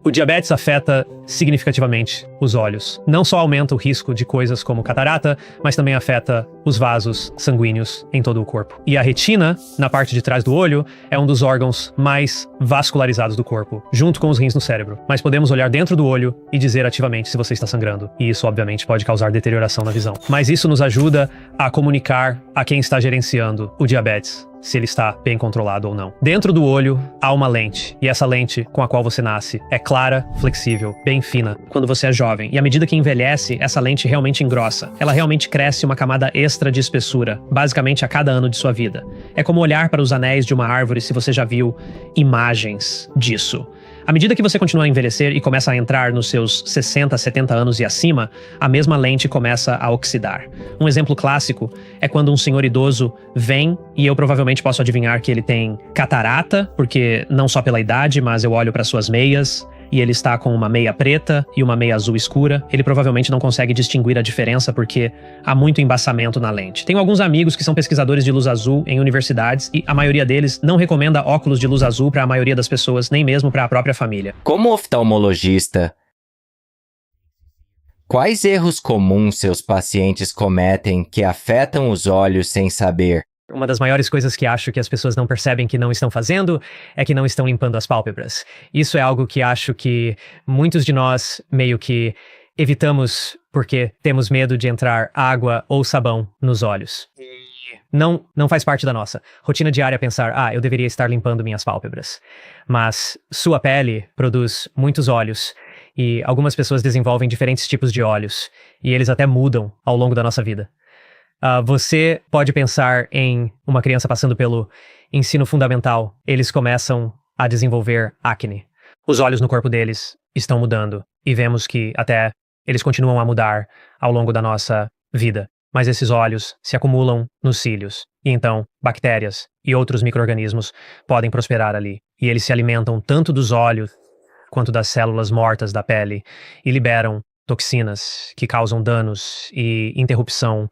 O diabetes afeta significativamente os olhos. Não só aumenta o risco de coisas como catarata, mas também afeta os vasos sanguíneos em todo o corpo. E a retina, na parte de trás do olho, é um dos órgãos mais vascularizados do corpo, junto com os rins no cérebro. Mas podemos olhar dentro do olho e dizer ativamente se você está sangrando. E isso, obviamente, pode causar deterioração na visão. Mas isso nos ajuda a comunicar a quem está gerenciando o diabetes, se ele está bem controlado ou não. Dentro do olho há uma lente, e essa lente com a qual você nasce é clara, flexível, bem fina quando você é jovem, e à medida que envelhece, essa lente realmente engrossa. Ela realmente cresce uma camada extra de espessura, basicamente a cada ano de sua vida. É como olhar para os anéis de uma árvore se você já viu imagens disso. À medida que você continua a envelhecer e começa a entrar nos seus 60, 70 anos e acima, a mesma lente começa a oxidar. Um exemplo clássico é quando um senhor idoso vem, e eu provavelmente posso adivinhar que ele tem catarata, porque não só pela idade, mas eu olho para suas meias, e ele está com uma meia preta e uma meia azul escura. Ele provavelmente não consegue distinguir a diferença porque há muito embaçamento na lente. Tenho alguns amigos que são pesquisadores de luz azul em universidades e a maioria deles não recomenda óculos de luz azul para a maioria das pessoas, nem mesmo para a própria família. Como oftalmologista, quais erros comuns seus pacientes cometem que afetam os olhos sem saber? Uma das maiores coisas que acho que as pessoas não percebem que não estão fazendo é que não estão limpando as pálpebras. Isso é algo que acho que muitos de nós meio que evitamos porque temos medo de entrar água ou sabão nos olhos. Não faz parte da nossa rotina diária pensar, eu deveria estar limpando minhas pálpebras. Mas sua pele produz muitos óleos e algumas pessoas desenvolvem diferentes tipos de óleos e eles até mudam ao longo da nossa vida. Você pode pensar em uma criança passando pelo ensino fundamental. Eles começam a desenvolver acne. Os olhos no corpo deles estão mudando. E vemos que até eles continuam a mudar ao longo da nossa vida. Mas esses olhos se acumulam nos cílios. E então, bactérias e outros micro-organismos podem prosperar ali. E eles se alimentam tanto dos olhos quanto das células mortas da pele. E liberam toxinas que causam danos e interrupção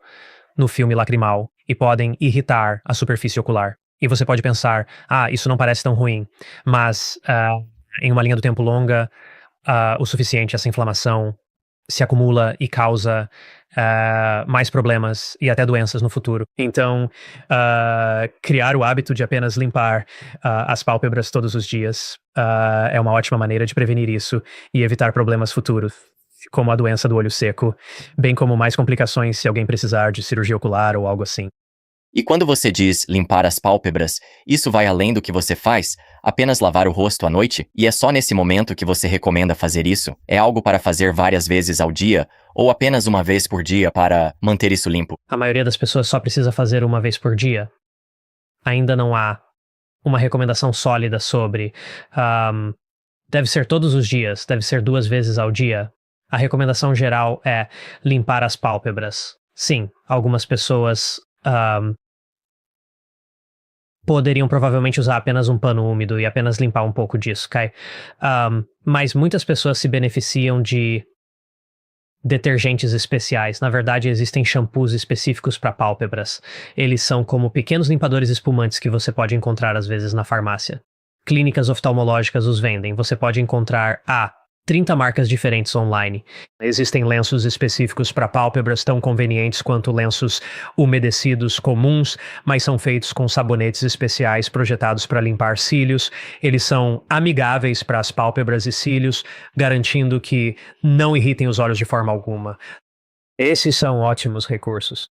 no filme lacrimal e podem irritar a superfície ocular. E você pode pensar, isso não parece tão ruim, mas em uma linha do tempo longa, o suficiente, essa inflamação se acumula e causa mais problemas e até doenças no futuro. Então, criar o hábito de apenas limpar as pálpebras todos os dias é uma ótima maneira de prevenir isso e evitar problemas futuros, como a doença do olho seco, bem como mais complicações se alguém precisar de cirurgia ocular ou algo assim. E quando você diz limpar as pálpebras, isso vai além do que você faz? Apenas lavar o rosto à noite? E é só nesse momento que você recomenda fazer isso? É algo para fazer várias vezes ao dia? Ou apenas uma vez por dia para manter isso limpo? A maioria das pessoas só precisa fazer uma vez por dia. Ainda não há uma recomendação sólida sobre deve ser todos os dias, deve ser 2 vezes ao dia. A recomendação geral é limpar as pálpebras. Sim, algumas pessoas poderiam provavelmente usar apenas um pano úmido e apenas limpar um pouco disso, ok? Mas muitas pessoas se beneficiam de detergentes especiais. Na verdade, existem shampoos específicos para pálpebras. Eles são como pequenos limpadores espumantes que você pode encontrar às vezes na farmácia. Clínicas oftalmológicas os vendem. Você pode encontrar 30 marcas diferentes online. Existem lenços específicos para pálpebras tão convenientes quanto lenços umedecidos comuns, mas são feitos com sabonetes especiais projetados para limpar cílios. Eles são amigáveis para as pálpebras e cílios, garantindo que não irritem os olhos de forma alguma. Esses são ótimos recursos.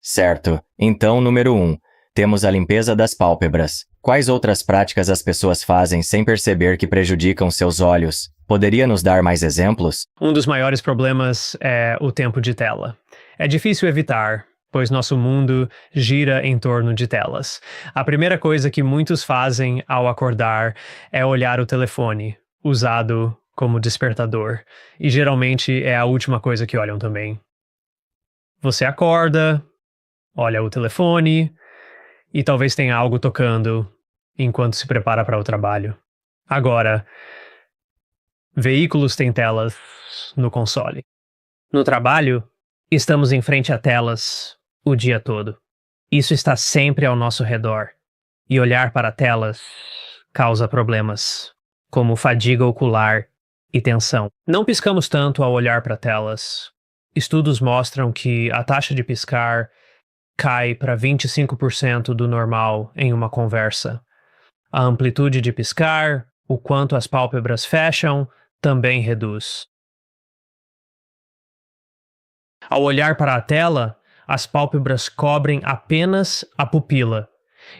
Certo. Então, número 1. Temos a limpeza das pálpebras. Quais outras práticas as pessoas fazem sem perceber que prejudicam seus olhos? Poderia nos dar mais exemplos? Um dos maiores problemas é o tempo de tela. É difícil evitar, pois nosso mundo gira em torno de telas. A primeira coisa que muitos fazem ao acordar é olhar o telefone, usado como despertador. E geralmente é a última coisa que olham também. Você acorda, olha o telefone e talvez tenha algo tocando enquanto se prepara para o trabalho. Agora, veículos têm telas no console. No trabalho, estamos em frente a telas o dia todo. Isso está sempre ao nosso redor. E olhar para telas causa problemas, como fadiga ocular e tensão. Não piscamos tanto ao olhar para telas. Estudos mostram que a taxa de piscar cai para 25% do normal em uma conversa. A amplitude de piscar, o quanto as pálpebras fecham, também reduz. Ao olhar para a tela, as pálpebras cobrem apenas a pupila,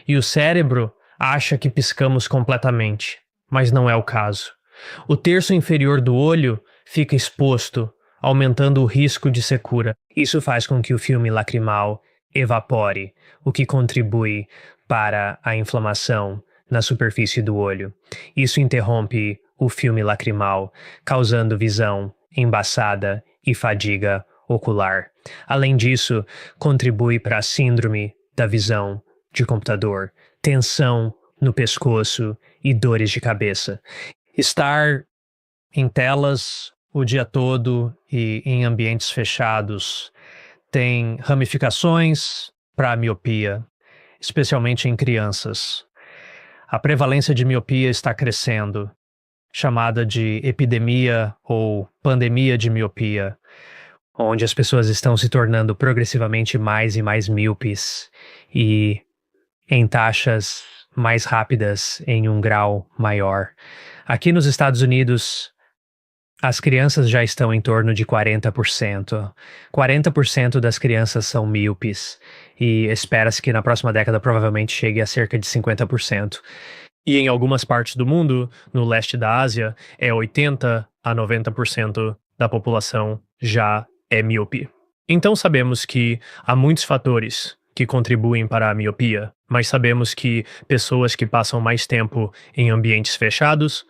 e o cérebro acha que piscamos completamente, mas não é o caso. O terço inferior do olho fica exposto, aumentando o risco de secura. Isso faz com que o filme lacrimal evapore, o que contribui para a inflamação na superfície do olho. Isso interrompe o filme lacrimal, causando visão embaçada e fadiga ocular. Além disso, contribui para a síndrome da visão de computador, tensão no pescoço e dores de cabeça. Estar em telas o dia todo e em ambientes fechados tem ramificações para a miopia, especialmente em crianças. A prevalência de miopia está crescendo, chamada de epidemia ou pandemia de miopia, onde as pessoas estão se tornando progressivamente mais e mais míopes e em taxas mais rápidas em um grau maior. Aqui nos Estados Unidos, as crianças já estão em torno de 40%. 40% das crianças são míopes e espera-se que na próxima década provavelmente chegue a cerca de 50%. E em algumas partes do mundo, no leste da Ásia, 80 a 90% da população já é míope. Então sabemos que há muitos fatores que contribuem para a miopia, mas sabemos que pessoas que passam mais tempo em ambientes fechados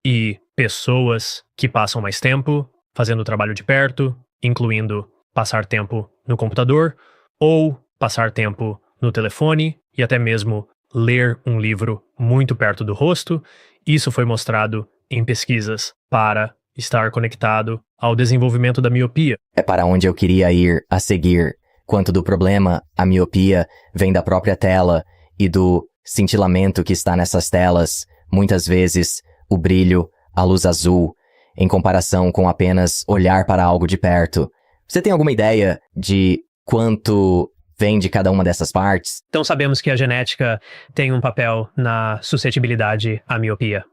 e pessoas que passam mais tempo fazendo o trabalho de perto, incluindo passar tempo no computador ou passar tempo no telefone e até mesmo ler um livro muito perto do rosto, isso foi mostrado em pesquisas para estar conectado ao desenvolvimento da miopia. É para onde eu queria ir a seguir. Quanto do problema, a miopia vem da própria tela e do cintilamento que está nessas telas, muitas vezes o brilho, a luz azul, em comparação com apenas olhar para algo de perto. Você tem alguma ideia de quanto vem de cada uma dessas partes? Então sabemos que a genética tem um papel na suscetibilidade à miopia.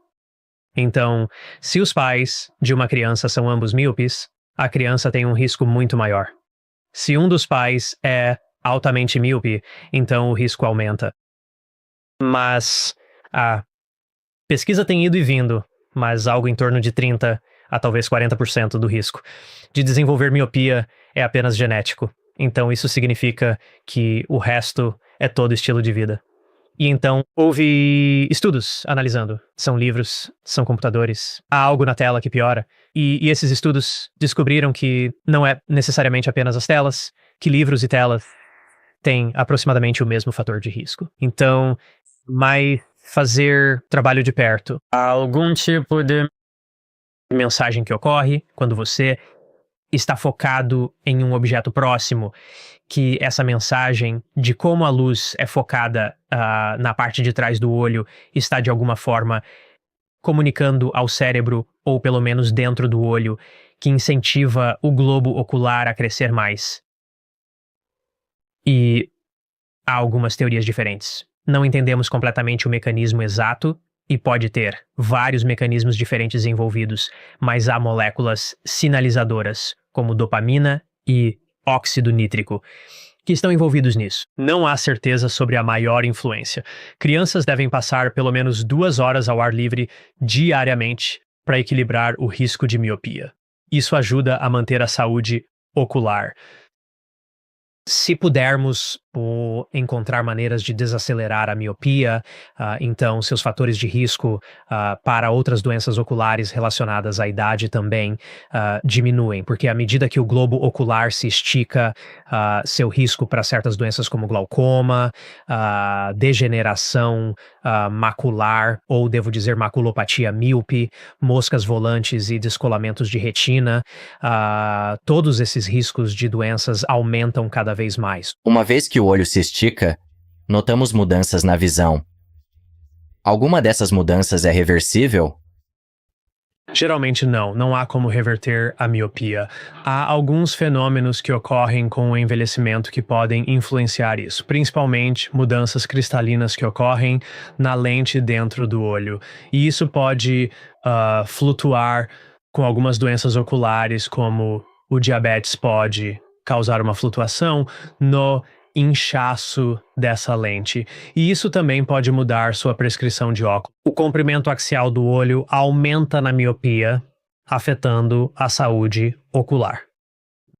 Então, se os pais de uma criança são ambos míopes, a criança tem um risco muito maior. Se um dos pais é altamente míope, então o risco aumenta. Mas a pesquisa tem ido e vindo, mas algo em torno de 30% a talvez 40% do risco de desenvolver miopia é apenas genético. Então isso significa que o resto é todo estilo de vida. E então houve estudos analisando. São livros, são computadores, há algo na tela que piora. E esses estudos descobriram que não é necessariamente apenas as telas, que livros e telas têm aproximadamente o mesmo fator de risco. Então, mais fazer trabalho de perto. Há algum tipo de mensagem que ocorre quando você está focado em um objeto próximo, que essa mensagem de como a luz é focada na parte de trás do olho está de alguma forma comunicando ao cérebro, ou pelo menos dentro do olho, que incentiva o globo ocular a crescer mais. E há algumas teorias diferentes. Não entendemos completamente o mecanismo exato, e pode ter vários mecanismos diferentes envolvidos, mas há moléculas sinalizadoras, como dopamina e óxido nítrico, que estão envolvidos nisso. Não há certeza sobre a maior influência. Crianças devem passar pelo menos 2 horas ao ar livre diariamente para equilibrar o risco de miopia. Isso ajuda a manter a saúde ocular. Se pudermos encontrar maneiras de desacelerar a miopia, então seus fatores de risco para outras doenças oculares relacionadas à idade também diminuem, porque à medida que o globo ocular se estica, seu risco para certas doenças como glaucoma, degeneração macular, ou devo dizer maculopatia míope, moscas volantes e descolamentos de retina, todos esses riscos de doenças aumentam cada vez mais. Uma vez que o olho se estica, notamos mudanças na visão. Alguma dessas mudanças é reversível? Geralmente não há como reverter a miopia. Há alguns fenômenos que ocorrem com o envelhecimento que podem influenciar isso, principalmente mudanças cristalinas que ocorrem na lente dentro do olho. E isso pode flutuar com algumas doenças oculares, como o diabetes pode causar uma flutuação no inchaço dessa lente. E isso também pode mudar sua prescrição de óculos. O comprimento axial do olho aumenta na miopia, afetando a saúde ocular.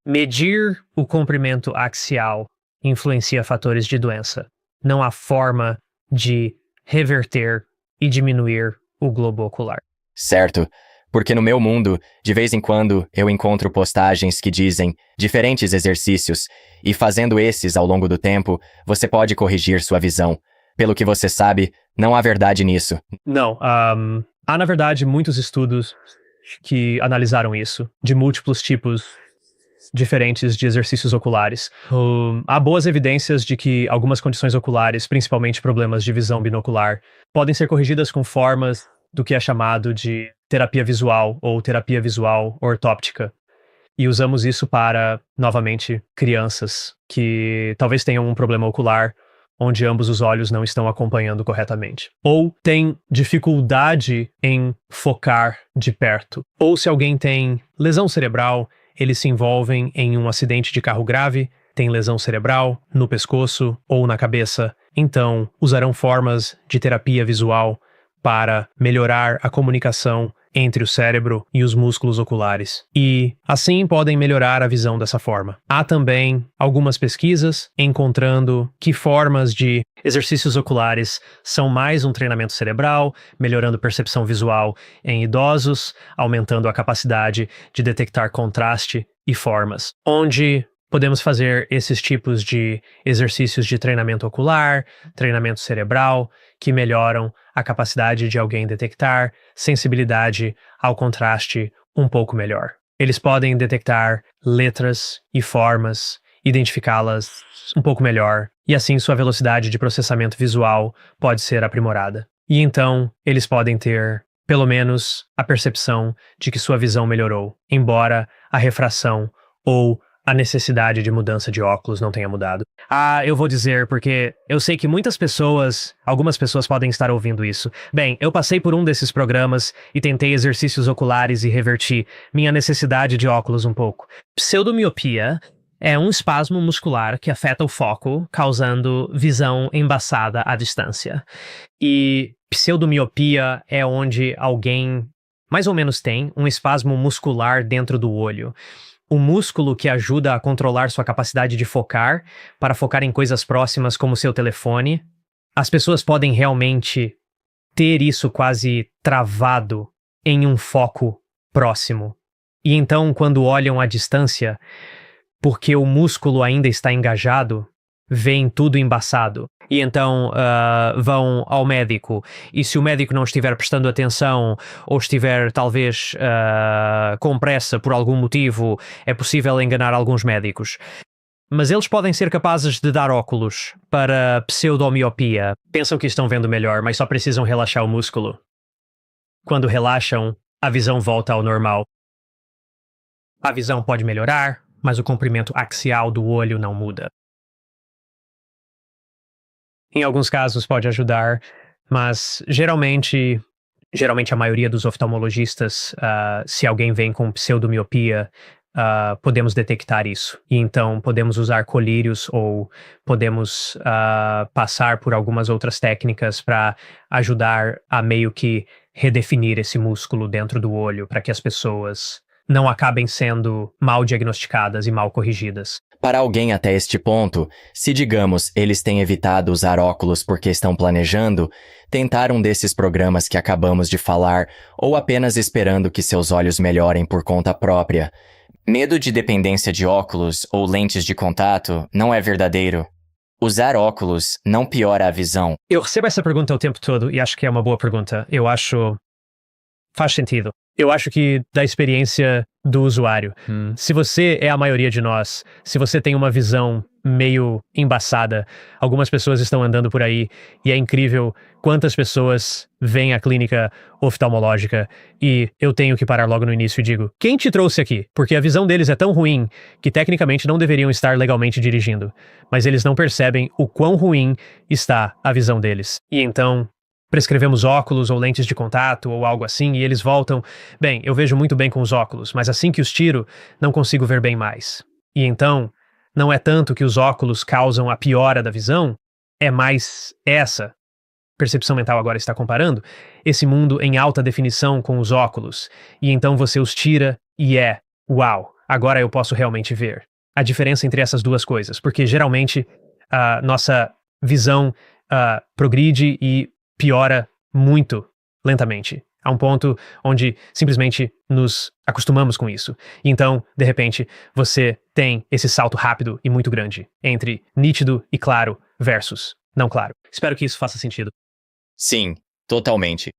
Medir o comprimento axial influencia fatores de doença. Não há forma de reverter e diminuir o globo ocular. Certo. Porque no meu mundo, de vez em quando, eu encontro postagens que dizem diferentes exercícios, e fazendo esses ao longo do tempo, você pode corrigir sua visão. Pelo que você sabe, não há verdade nisso. Não, há na verdade muitos estudos que analisaram isso, de múltiplos tipos diferentes de exercícios oculares. Há boas evidências de que algumas condições oculares, principalmente problemas de visão binocular, podem ser corrigidas com formas do que é chamado de terapia visual ou terapia visual ortóptica. E usamos isso para, novamente, crianças que talvez tenham um problema ocular onde ambos os olhos não estão acompanhando corretamente. Ou têm dificuldade em focar de perto. Ou se alguém tem lesão cerebral, eles se envolvem em um acidente de carro grave, tem lesão cerebral no pescoço ou na cabeça, então usarão formas de terapia visual para melhorar a comunicação entre o cérebro e os músculos oculares. E, assim, podem melhorar a visão dessa forma. Há também algumas pesquisas encontrando que formas de exercícios oculares são mais um treinamento cerebral, melhorando percepção visual em idosos, aumentando a capacidade de detectar contraste e formas. Onde podemos fazer esses tipos de exercícios de treinamento ocular, treinamento cerebral, que melhoram a capacidade de alguém detectar sensibilidade ao contraste um pouco melhor. Eles podem detectar letras e formas, identificá-las um pouco melhor, e assim sua velocidade de processamento visual pode ser aprimorada. E então, eles podem ter, pelo menos, a percepção de que sua visão melhorou, embora a refração ou a necessidade de mudança de óculos não tenha mudado. Eu vou dizer, porque eu sei que algumas pessoas podem estar ouvindo isso. Bem, eu passei por um desses programas e tentei exercícios oculares e reverti minha necessidade de óculos um pouco. Pseudomiopia é um espasmo muscular que afeta o foco, causando visão embaçada à distância. E pseudomiopia é onde alguém mais ou menos tem um espasmo muscular dentro do olho. O músculo que ajuda a controlar sua capacidade de focar, para focar em coisas próximas como seu telefone. As pessoas podem realmente ter isso quase travado em um foco próximo. E então, quando olham à distância, porque o músculo ainda está engajado, veem tudo embaçado. E então vão ao médico. E se o médico não estiver prestando atenção ou estiver talvez com pressa por algum motivo, é possível enganar alguns médicos. Mas eles podem ser capazes de dar óculos para pseudomiopia. Pensam que estão vendo melhor, mas só precisam relaxar o músculo. Quando relaxam, a visão volta ao normal. A visão pode melhorar, mas o comprimento axial do olho não muda. Em alguns casos pode ajudar, mas geralmente a maioria dos oftalmologistas, se alguém vem com pseudomiopia, podemos detectar isso. E então podemos usar colírios ou podemos passar por algumas outras técnicas para ajudar a meio que redefinir esse músculo dentro do olho para que as pessoas não acabem sendo mal diagnosticadas e mal corrigidas. Para alguém até este ponto, se digamos eles têm evitado usar óculos porque estão planejando, tentar um desses programas que acabamos de falar ou apenas esperando que seus olhos melhorem por conta própria, medo de dependência de óculos ou lentes de contato não é verdadeiro. Usar óculos não piora a visão. Eu recebo essa pergunta o tempo todo e acho que é uma boa pergunta. Faz sentido. Eu acho que da experiência do usuário. Se você é a maioria de nós, se você tem uma visão meio embaçada, algumas pessoas estão andando por aí e é incrível quantas pessoas vêm à clínica oftalmológica e eu tenho que parar logo no início e digo, quem te trouxe aqui? Porque a visão deles é tão ruim que tecnicamente não deveriam estar legalmente dirigindo, mas eles não percebem o quão ruim está a visão deles. E então prescrevemos óculos ou lentes de contato ou algo assim, e eles voltam. Bem, eu vejo muito bem com os óculos, mas assim que os tiro, não consigo ver bem mais. E então, não é tanto que os óculos causam a piora da visão, é mais essa percepção mental agora está comparando esse mundo em alta definição com os óculos. E então você os tira e uau, agora eu posso realmente ver. A diferença entre essas duas coisas, porque geralmente a nossa visão progride e piora muito lentamente, a um ponto onde simplesmente nos acostumamos com isso. E então, de repente, você tem esse salto rápido e muito grande entre nítido e claro versus não claro. Espero que isso faça sentido. Sim, totalmente.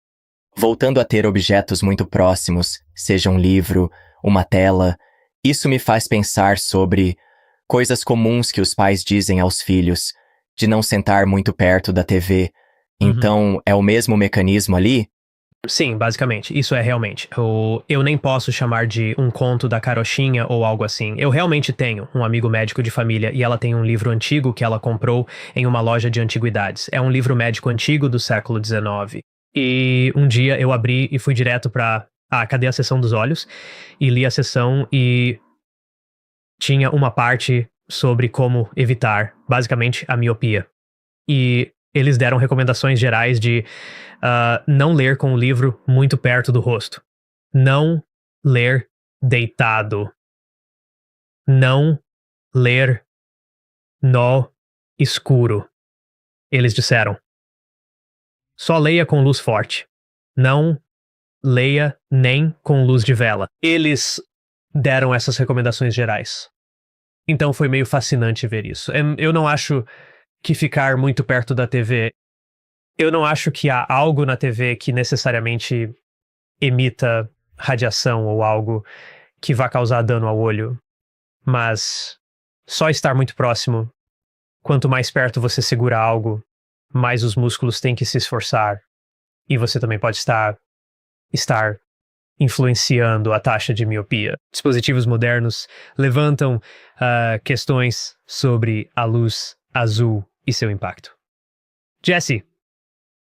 Voltando a ter objetos muito próximos, seja um livro, uma tela, isso me faz pensar sobre coisas comuns que os pais dizem aos filhos, de não sentar muito perto da TV. Então, é o mesmo mecanismo ali? Sim, basicamente. Isso é realmente. Eu nem posso chamar de um conto da carochinha ou algo assim. Eu realmente tenho um amigo médico de família e ela tem um livro antigo que ela comprou em uma loja de antiguidades. É um livro médico antigo do século XIX. E um dia eu abri e fui direto pra... cadê a seção dos olhos? E li a seção e tinha uma parte sobre como evitar, basicamente, a miopia. E eles deram recomendações gerais de não ler com o livro muito perto do rosto. Não ler deitado. Não ler no escuro. Eles disseram. Só leia com luz forte. Não leia nem com luz de vela. Eles deram essas recomendações gerais. Então foi meio fascinante ver isso. Eu não acho que ficar muito perto da TV. Eu não acho que há algo na TV que necessariamente emita radiação ou algo que vá causar dano ao olho. Mas só estar muito próximo, quanto mais perto você segura algo, mais os músculos têm que se esforçar. E você também pode estar influenciando a taxa de miopia. Dispositivos modernos levantam questões sobre a luz azul e seu impacto. Jesse,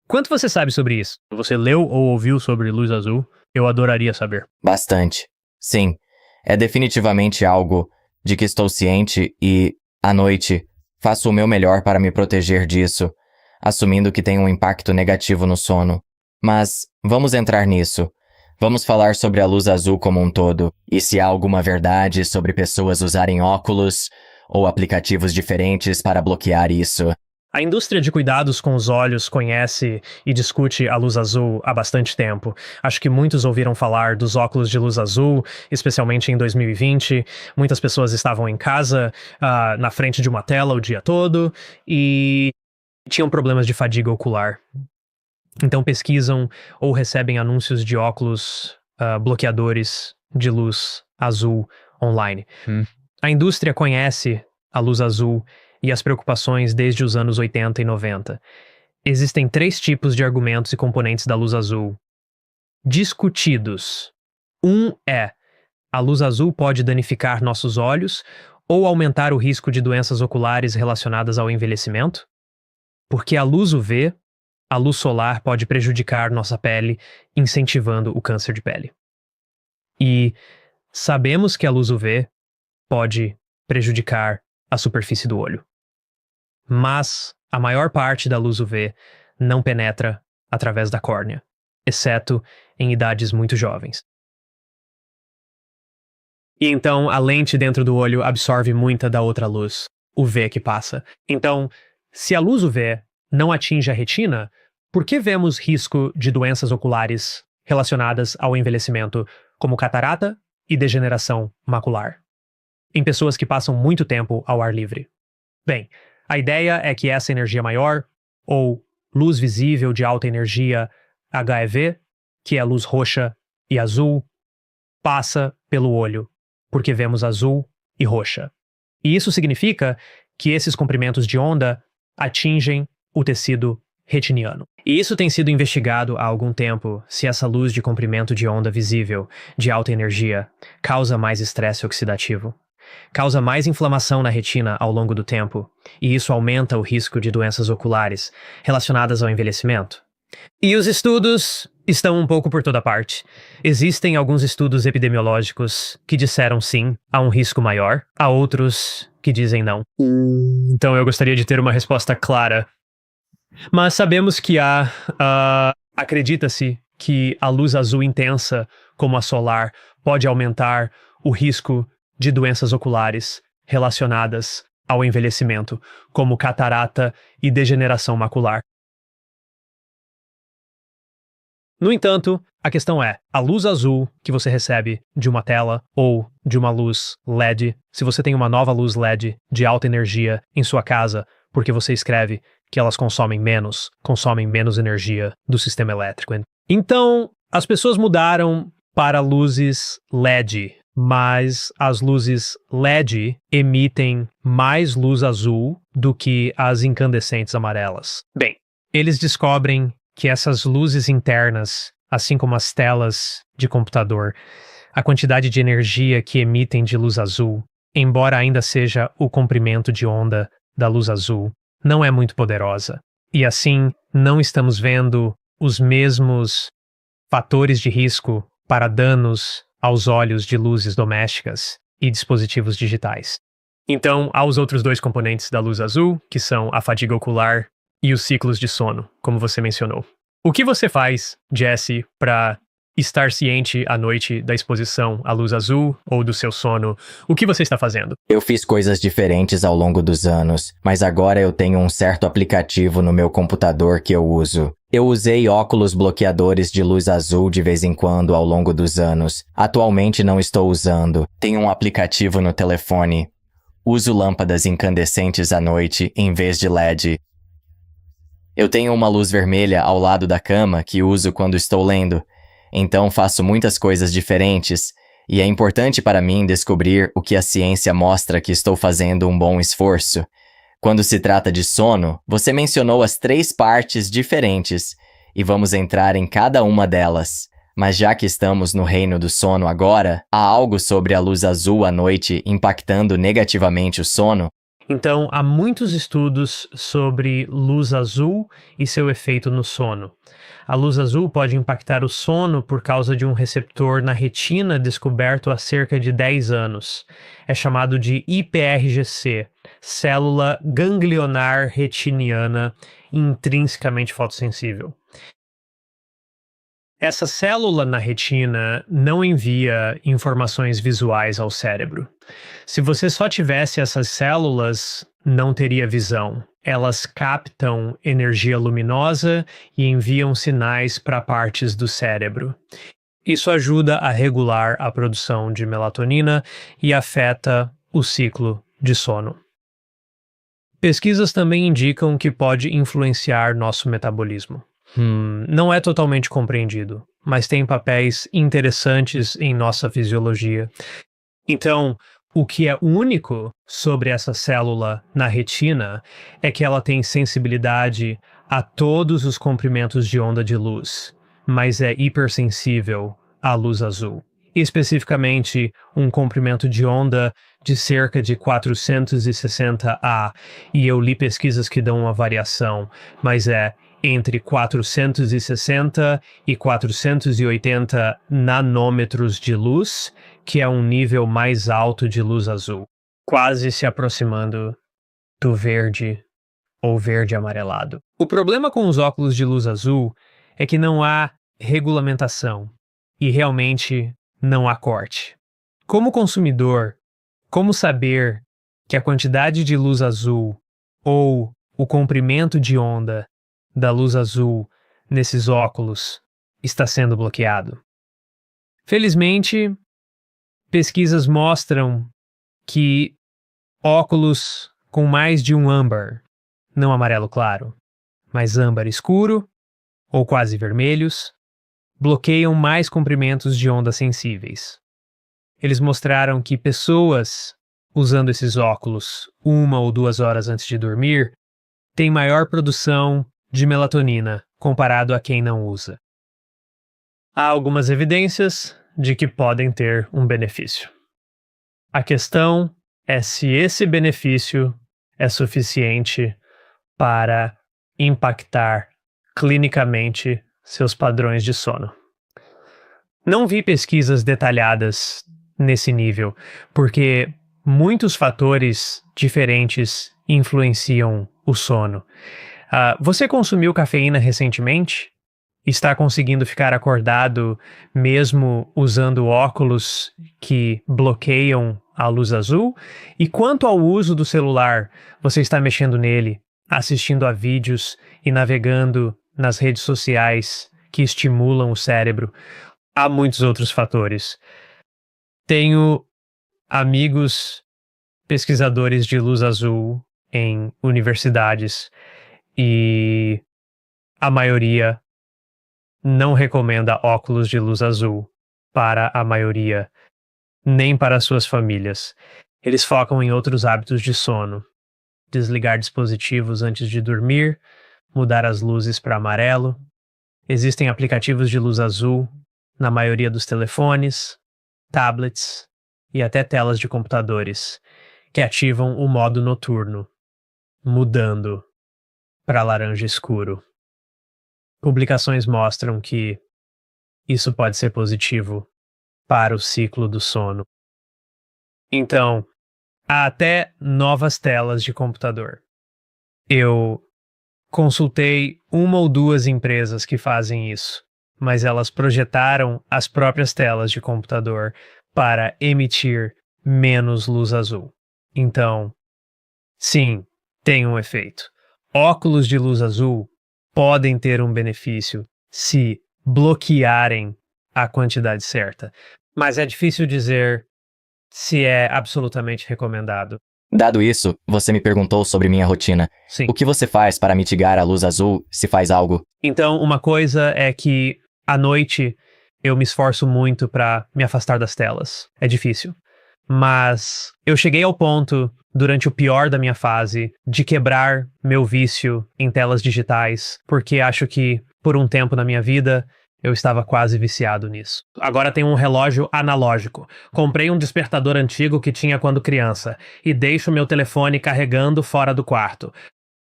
quanto você sabe sobre isso? Você leu ou ouviu sobre luz azul? Eu adoraria saber. Bastante. Sim, é definitivamente algo de que estou ciente e, à noite, faço o meu melhor para me proteger disso, assumindo que tem um impacto negativo no sono. Mas vamos entrar nisso. Vamos falar sobre a luz azul como um todo, e se há alguma verdade sobre pessoas usarem óculos ou aplicativos diferentes para bloquear isso. A indústria de cuidados com os olhos conhece e discute a luz azul há bastante tempo. Acho que muitos ouviram falar dos óculos de luz azul, especialmente em 2020. Muitas pessoas estavam em casa, na frente de uma tela o dia todo, e tinham problemas de fadiga ocular. Então pesquisam ou recebem anúncios de óculos bloqueadores de luz azul online. A indústria conhece a luz azul e as preocupações desde os anos 80 e 90. Existem 3 tipos de argumentos e componentes da luz azul discutidos. Um é: a luz azul pode danificar nossos olhos ou aumentar o risco de doenças oculares relacionadas ao envelhecimento? Porque a luz UV, a luz solar, pode prejudicar nossa pele, incentivando o câncer de pele. E sabemos que a luz UV pode prejudicar a superfície do olho. Mas a maior parte da luz UV não penetra através da córnea, exceto em idades muito jovens. E então a lente dentro do olho absorve muita da outra luz UV que passa. Então, se a luz UV não atinge a retina, por que vemos risco de doenças oculares relacionadas ao envelhecimento, como catarata e degeneração macular, em pessoas que passam muito tempo ao ar livre? Bem, a ideia é que essa energia maior, ou luz visível de alta energia HEV, que é luz roxa e azul, passa pelo olho, porque vemos azul e roxa. E isso significa que esses comprimentos de onda atingem o tecido retiniano. E isso tem sido investigado há algum tempo, se essa luz de comprimento de onda visível, de alta energia, causa mais estresse oxidativo, causa mais inflamação na retina ao longo do tempo, e isso aumenta o risco de doenças oculares relacionadas ao envelhecimento. E os estudos estão um pouco por toda parte. Existem alguns estudos epidemiológicos que disseram sim, há um risco maior, há outros que dizem não. Então eu gostaria de ter uma resposta clara. Mas sabemos que acredita-se que a luz azul intensa, como a solar, pode aumentar o risco de doenças oculares relacionadas ao envelhecimento, como catarata e degeneração macular. No entanto, a questão é, a luz azul que você recebe de uma tela ou de uma luz LED, se você tem uma nova luz LED de alta energia em sua casa, porque você escreve que elas consomem menos energia do sistema elétrico. Então, as pessoas mudaram para luzes LED, mas as luzes LED emitem mais luz azul do que as incandescentes amarelas. Bem, eles descobrem que essas luzes internas, assim como as telas de computador, a quantidade de energia que emitem de luz azul, embora ainda seja o comprimento de onda da luz azul, não é muito poderosa. E assim, não estamos vendo os mesmos fatores de risco para danos aos olhos de luzes domésticas e dispositivos digitais. Então, há os outros dois componentes da luz azul, que são a fadiga ocular e os ciclos de sono, como você mencionou. O que você faz, Jesse, para estar ciente à noite da exposição à luz azul ou do seu sono? O que você está fazendo? Eu fiz coisas diferentes ao longo dos anos, mas agora eu tenho um certo aplicativo no meu computador que eu uso. Eu usei óculos bloqueadores de luz azul de vez em quando ao longo dos anos. Atualmente não estou usando. Tenho um aplicativo no telefone. Uso lâmpadas incandescentes à noite em vez de LED. Eu tenho uma luz vermelha ao lado da cama que uso quando estou lendo. Então faço muitas coisas diferentes, e é importante para mim descobrir o que a ciência mostra que estou fazendo um bom esforço. Quando se trata de sono, você mencionou as 3 partes diferentes, e vamos entrar em cada uma delas. Mas já que estamos no reino do sono agora, há algo sobre a luz azul à noite impactando negativamente o sono? Então, há muitos estudos sobre luz azul e seu efeito no sono. A luz azul pode impactar o sono por causa de um receptor na retina descoberto há cerca de 10 anos. É chamado de IPRGC, célula ganglionar retiniana intrinsecamente fotossensível. Essa célula na retina não envia informações visuais ao cérebro. Se você só tivesse essas células, não teria visão. Elas captam energia luminosa e enviam sinais para partes do cérebro. Isso ajuda a regular a produção de melatonina e afeta o ciclo de sono. Pesquisas também indicam que pode influenciar nosso metabolismo. Não é totalmente compreendido, mas tem papéis interessantes em nossa fisiologia. Então, o que é único sobre essa célula na retina é que ela tem sensibilidade a todos os comprimentos de onda de luz, mas é hipersensível à luz azul. Especificamente, um comprimento de onda de cerca de 460 A, e eu li pesquisas que dão uma variação, mas é entre 460 e 480 nanômetros de luz, que é um nível mais alto de luz azul, quase se aproximando do verde ou verde amarelado. O problema com os óculos de luz azul é que não há regulamentação e realmente não há corte. Como consumidor, como saber que a quantidade de luz azul ou o comprimento de onda da luz azul nesses óculos está sendo bloqueado? Felizmente, pesquisas mostram que óculos com mais de um âmbar, não amarelo claro, mas âmbar escuro ou quase vermelhos, bloqueiam mais comprimentos de onda sensíveis. eles mostraram que pessoas usando esses óculos 1 ou 2 horas antes de dormir têm maior produção de melatonina comparado a quem não usa. Há algumas evidências de que podem ter um benefício. A questão é se esse benefício é suficiente para impactar clinicamente seus padrões de sono. Não vi pesquisas detalhadas nesse nível, porque muitos fatores diferentes influenciam o sono. Você consumiu cafeína recentemente? Está conseguindo ficar acordado mesmo usando óculos que bloqueiam a luz azul? E quanto ao uso do celular, você está mexendo nele, assistindo a vídeos e navegando nas redes sociais que estimulam o cérebro? Há muitos outros fatores. Tenho amigos pesquisadores de luz azul em universidades e a maioria não recomenda óculos de luz azul para a maioria, nem para suas famílias. Eles focam em outros hábitos de sono. Desligar dispositivos antes de dormir, mudar as luzes para amarelo. Existem aplicativos de luz azul na maioria dos telefones, tablets e até telas de computadores, que ativam o modo noturno, mudando para laranja escuro. Publicações mostram que isso pode ser positivo para o ciclo do sono. Então, há até novas telas de computador. Eu consultei 1 ou 2 empresas que fazem isso, mas elas projetaram as próprias telas de computador para emitir menos luz azul. Então, sim, tem um efeito. Óculos de luz azul podem ter um benefício se bloquearem a quantidade certa, mas é difícil dizer se é absolutamente recomendado. Dado isso, você me perguntou sobre minha rotina. Sim. O que você faz para mitigar a luz azul, se faz algo? Então, uma coisa é que à noite eu me esforço muito para me afastar das telas. É difícil. Mas eu cheguei ao ponto, durante o pior da minha fase, de quebrar meu vício em telas digitais, porque acho que, por um tempo na minha vida, eu estava quase viciado nisso. Agora tenho um relógio analógico. Comprei um despertador antigo que tinha quando criança, e deixo meu telefone carregando fora do quarto.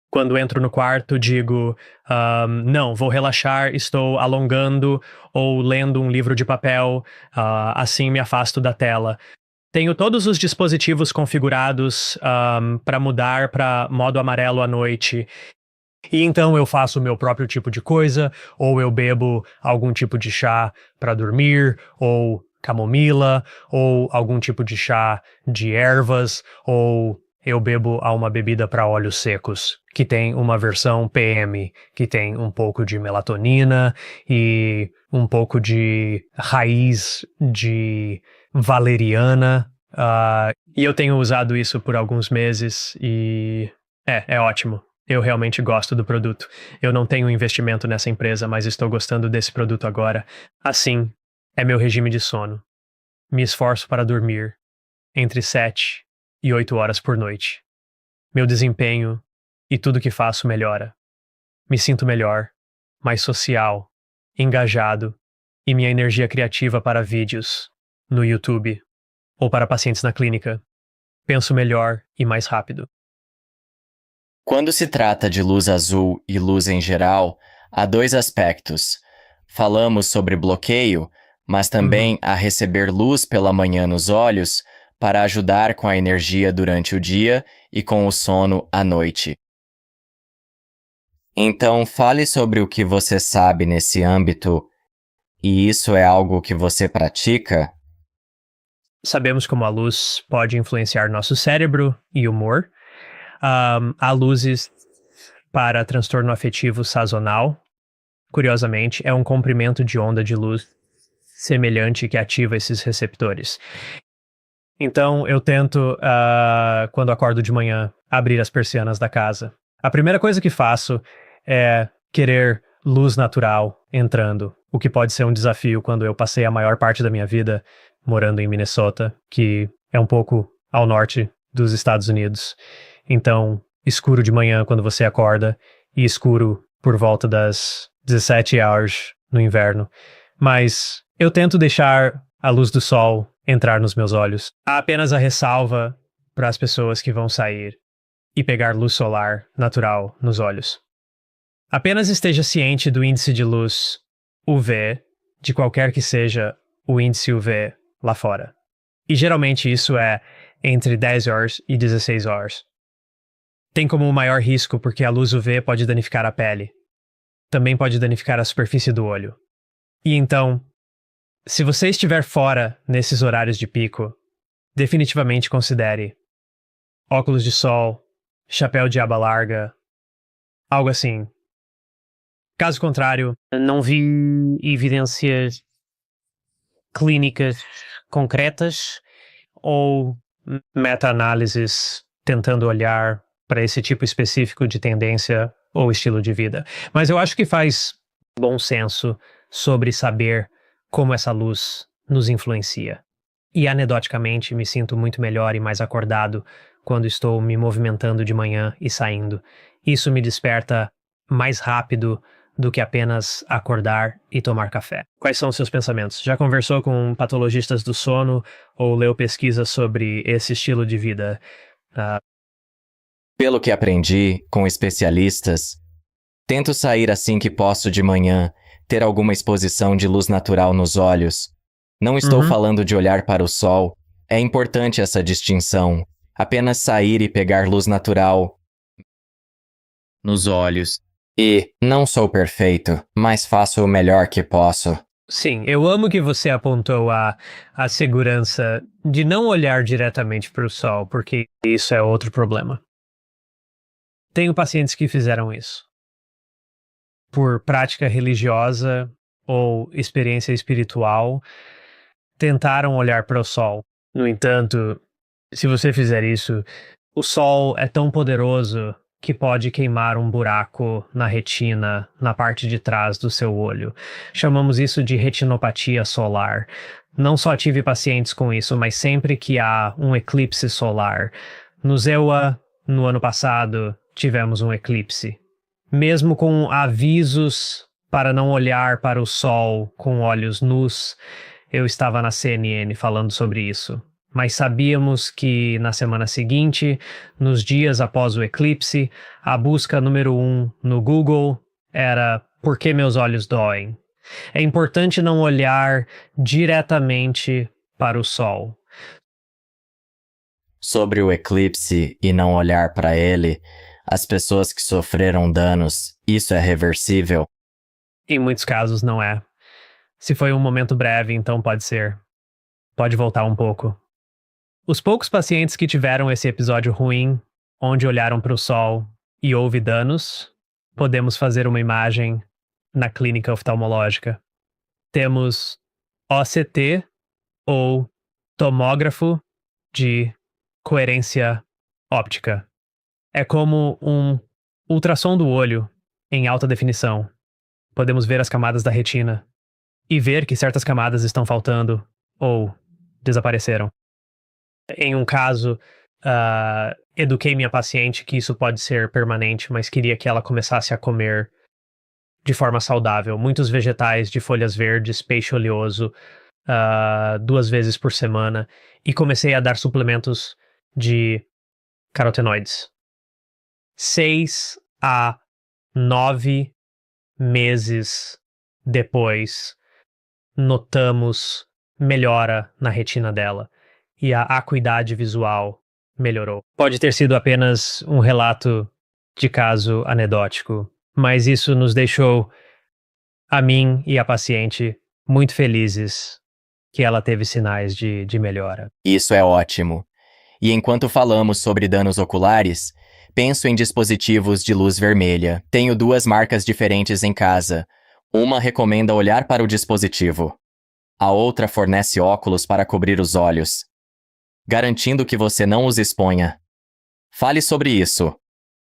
Quando entro no quarto, digo, não, vou relaxar, estou alongando ou lendo um livro de papel, assim me afasto da tela. Tenho todos os dispositivos configurados para mudar para modo amarelo à noite. E então eu faço o meu próprio tipo de coisa, ou eu bebo algum tipo de chá para dormir, ou camomila, ou algum tipo de chá de ervas, ou eu bebo uma bebida para olhos secos, que tem uma versão PM, que tem um pouco de melatonina e um pouco de raiz de valeriana, e eu tenho usado isso por alguns meses e é ótimo. Eu realmente gosto do produto. Eu não tenho investimento nessa empresa, mas estou gostando desse produto agora. Assim, é meu regime de sono. Me esforço para dormir entre 7 e 8 horas por noite. Meu desempenho e tudo que faço melhora. Me sinto melhor, mais social, engajado e minha energia criativa para vídeos no YouTube ou para pacientes na clínica. Penso melhor e mais rápido. Quando se trata de luz azul e luz em geral, há 2 aspectos. Falamos sobre bloqueio, mas também a receber luz pela manhã nos olhos para ajudar com a energia durante o dia e com o sono à noite. Então, fale sobre o que você sabe nesse âmbito, e isso é algo que você pratica? Sabemos como a luz pode influenciar nosso cérebro e humor. Há luzes para transtorno afetivo sazonal. Curiosamente, é um comprimento de onda de luz semelhante que ativa esses receptores. Então, eu tento, quando acordo de manhã, abrir as persianas da casa. A primeira coisa que faço é querer luz natural entrando, o que pode ser um desafio quando eu passei a maior parte da minha vida morando em Minnesota, que é um pouco ao norte dos Estados Unidos. Então, escuro de manhã quando você acorda e escuro por volta das 17 horas no inverno. Mas eu tento deixar a luz do sol entrar nos meus olhos. Há apenas a ressalva para as pessoas que vão sair e pegar luz solar natural nos olhos. Apenas esteja ciente do índice de luz UV, de qualquer que seja o índice UV lá fora. E geralmente isso é entre 10 horas e 16 horas. Tem como o maior risco porque a luz UV pode danificar a pele. Também pode danificar a superfície do olho. E então, se você estiver fora nesses horários de pico, definitivamente considere óculos de sol, chapéu de aba larga, algo assim. Caso contrário, não vi evidências clínicas concretas ou meta-análises tentando olhar para esse tipo específico de tendência ou estilo de vida. Mas eu acho que faz bom senso sobre saber como essa luz nos influencia. E anedoticamente me sinto muito melhor e mais acordado quando estou me movimentando de manhã e saindo. Isso me desperta mais rápido do que apenas acordar e tomar café. Quais são os seus pensamentos? Já conversou com patologistas do sono ou leu pesquisas sobre esse estilo de vida? Pelo que aprendi com especialistas, tento sair assim que posso de manhã, ter alguma exposição de luz natural nos olhos. Não estou falando de olhar para o sol. É importante essa distinção. Apenas sair e pegar luz natural nos olhos. E não sou perfeito, mas faço o melhor que posso. Sim, eu amo que você apontou a segurança de não olhar diretamente para o sol, porque isso é outro problema. Tenho pacientes que fizeram isso. Por prática religiosa ou experiência espiritual, tentaram olhar para o sol. No entanto, se você fizer isso, o sol é tão poderoso que pode queimar um buraco na retina, na parte de trás do seu olho. Chamamos isso de retinopatia solar. Não só tive pacientes com isso, mas sempre que há um eclipse solar. No ZEWA, no ano passado, tivemos um eclipse. Mesmo com avisos para não olhar para o sol com olhos nus, eu estava na CNN falando sobre isso. Mas sabíamos que na semana seguinte, nos dias após o eclipse, a busca número 1 no Google era "Por que meus olhos doem?". É importante não olhar diretamente para o sol. Sobre o eclipse e não olhar para ele, as pessoas que sofreram danos, isso é reversível? Em muitos casos não é. Se foi um momento breve, então pode ser. Pode voltar um pouco. Os poucos pacientes que tiveram esse episódio ruim, onde olharam para o sol e houve danos, podemos fazer uma imagem na clínica oftalmológica. Temos OCT, ou tomógrafo de coerência óptica. É como um ultrassom do olho em alta definição. Podemos ver as camadas da retina e ver que certas camadas estão faltando ou desapareceram. Em um caso, eduquei minha paciente que isso pode ser permanente, mas queria que ela começasse a comer de forma saudável. Muitos vegetais de folhas verdes, peixe oleoso, 2 vezes por semana. E comecei a dar suplementos de carotenoides. 6 a 9 meses depois, notamos melhora na retina dela. E a acuidade visual melhorou. Pode ter sido apenas um relato de caso anedótico, mas isso nos deixou, a mim e a paciente, muito felizes que ela teve sinais de melhora. Isso é ótimo. E enquanto falamos sobre danos oculares, penso em dispositivos de luz vermelha. Tenho 2 marcas diferentes em casa. Uma recomenda olhar para o dispositivo. A outra fornece óculos para cobrir os olhos, garantindo que você não os exponha. Fale sobre isso.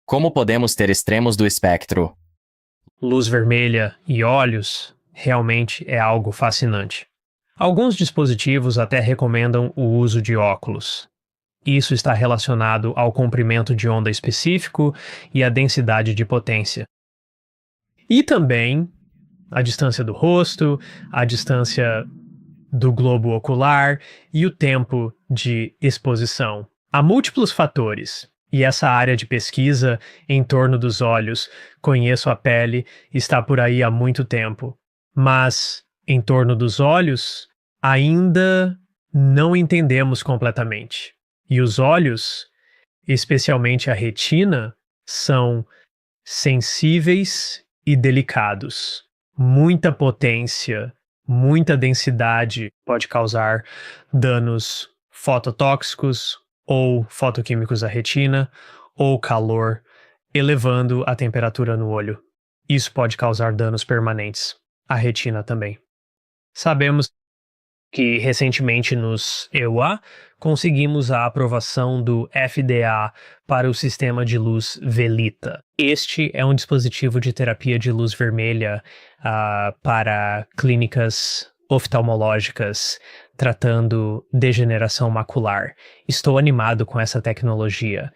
Como podemos ter extremos do espectro? Luz vermelha e olhos realmente é algo fascinante. Alguns dispositivos até recomendam o uso de óculos. Isso está relacionado ao comprimento de onda específico e à densidade de potência. E também a distância do rosto, a distância do globo ocular e o tempo de exposição. Há múltiplos fatores, e essa área de pesquisa em torno dos olhos, conheço a pele, está por aí há muito tempo. Mas em torno dos olhos, ainda não entendemos completamente. E os olhos, especialmente a retina, são sensíveis e delicados. Muita potência, muita densidade pode causar danos fototóxicos ou fotoquímicos à retina, ou calor, elevando a temperatura no olho. Isso pode causar danos permanentes à retina também. Sabemos que recentemente nos EUA conseguimos a aprovação do FDA para o sistema de luz Velita. Este é um dispositivo de terapia de luz vermelha para clínicas oftalmológicas tratando degeneração macular. Estou animado com essa tecnologia.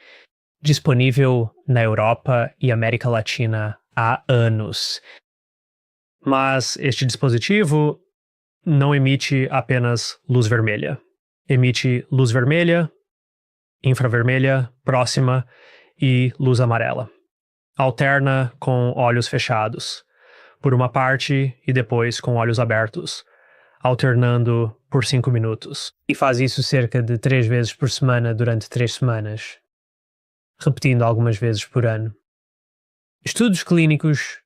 Disponível na Europa e América Latina há anos. Mas este dispositivo não emite apenas luz vermelha. Emite luz vermelha, infravermelha, próxima e luz amarela. Alterna com olhos fechados, por uma parte e depois com olhos abertos, alternando por 5 minutos. E faz isso cerca de 3 vezes por semana durante 3 semanas, repetindo algumas vezes por ano. Estudos clínicos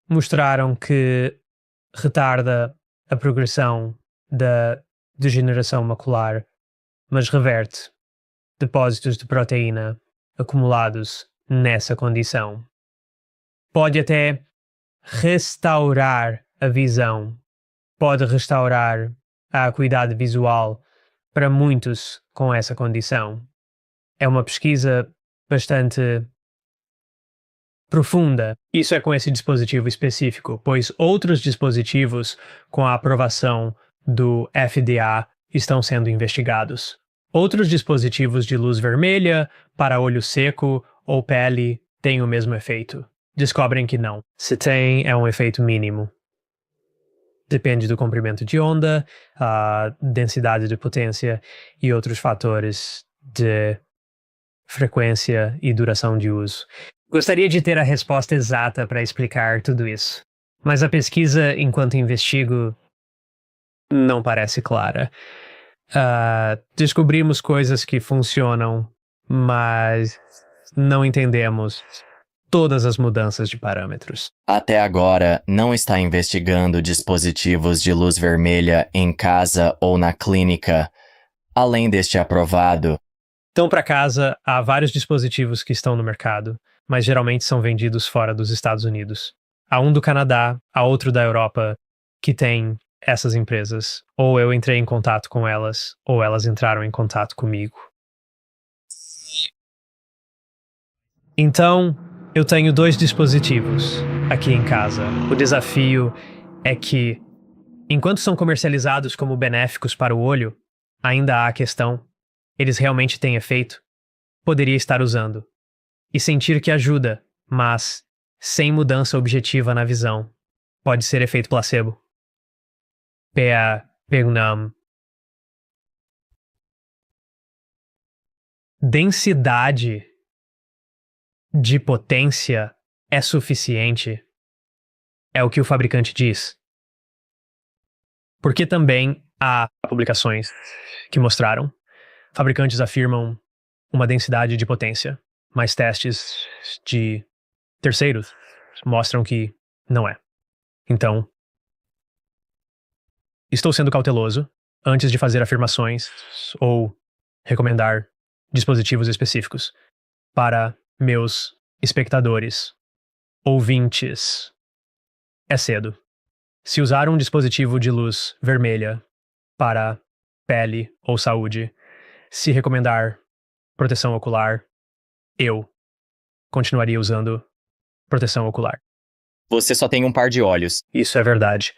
mostraram que retarda a progressão da degeneração macular, mas reverte depósitos de proteína acumulados nessa condição. Pode até restaurar a visão, pode restaurar a acuidade visual para muitos com essa condição. É uma pesquisa bastante profunda. Isso é com esse dispositivo específico, pois outros dispositivos com a aprovação do FDA estão sendo investigados. Outros dispositivos de luz vermelha para olho seco ou pele têm o mesmo efeito. Descobrem que não. Se tem, é um efeito mínimo. Depende do comprimento de onda, a densidade de potência e outros fatores de frequência e duração de uso. Gostaria de ter a resposta exata para explicar tudo isso, mas a pesquisa, enquanto investigo, não parece clara. Descobrimos coisas que funcionam, mas não entendemos todas as mudanças de parâmetros. Até agora, não está investigando dispositivos de luz vermelha em casa ou na clínica, além deste aprovado. Então, para casa, há vários dispositivos que estão no mercado, mas geralmente são vendidos fora dos Estados Unidos. Há um do Canadá, há outro da Europa que tem essas empresas. Ou eu entrei em contato com elas, ou elas entraram em contato comigo. Então, eu tenho 2 dispositivos aqui em casa. O desafio é que, enquanto são comercializados como benéficos para o olho, ainda há a questão: eles realmente têm efeito? Poderia estar usando e sentir que ajuda, mas sem mudança objetiva na visão. Pode ser efeito placebo. Densidade de potência é suficiente? É o que o fabricante diz. Porque também há publicações que mostraram. Fabricantes afirmam uma densidade de potência, mas testes de terceiros mostram que não é. Então, estou sendo cauteloso antes de fazer afirmações ou recomendar dispositivos específicos para meus espectadores, ouvintes. É cedo. Se usar um dispositivo de luz vermelha para pele ou saúde, se recomendar proteção ocular, eu continuaria usando proteção ocular. Você só tem um par de olhos. Isso é verdade.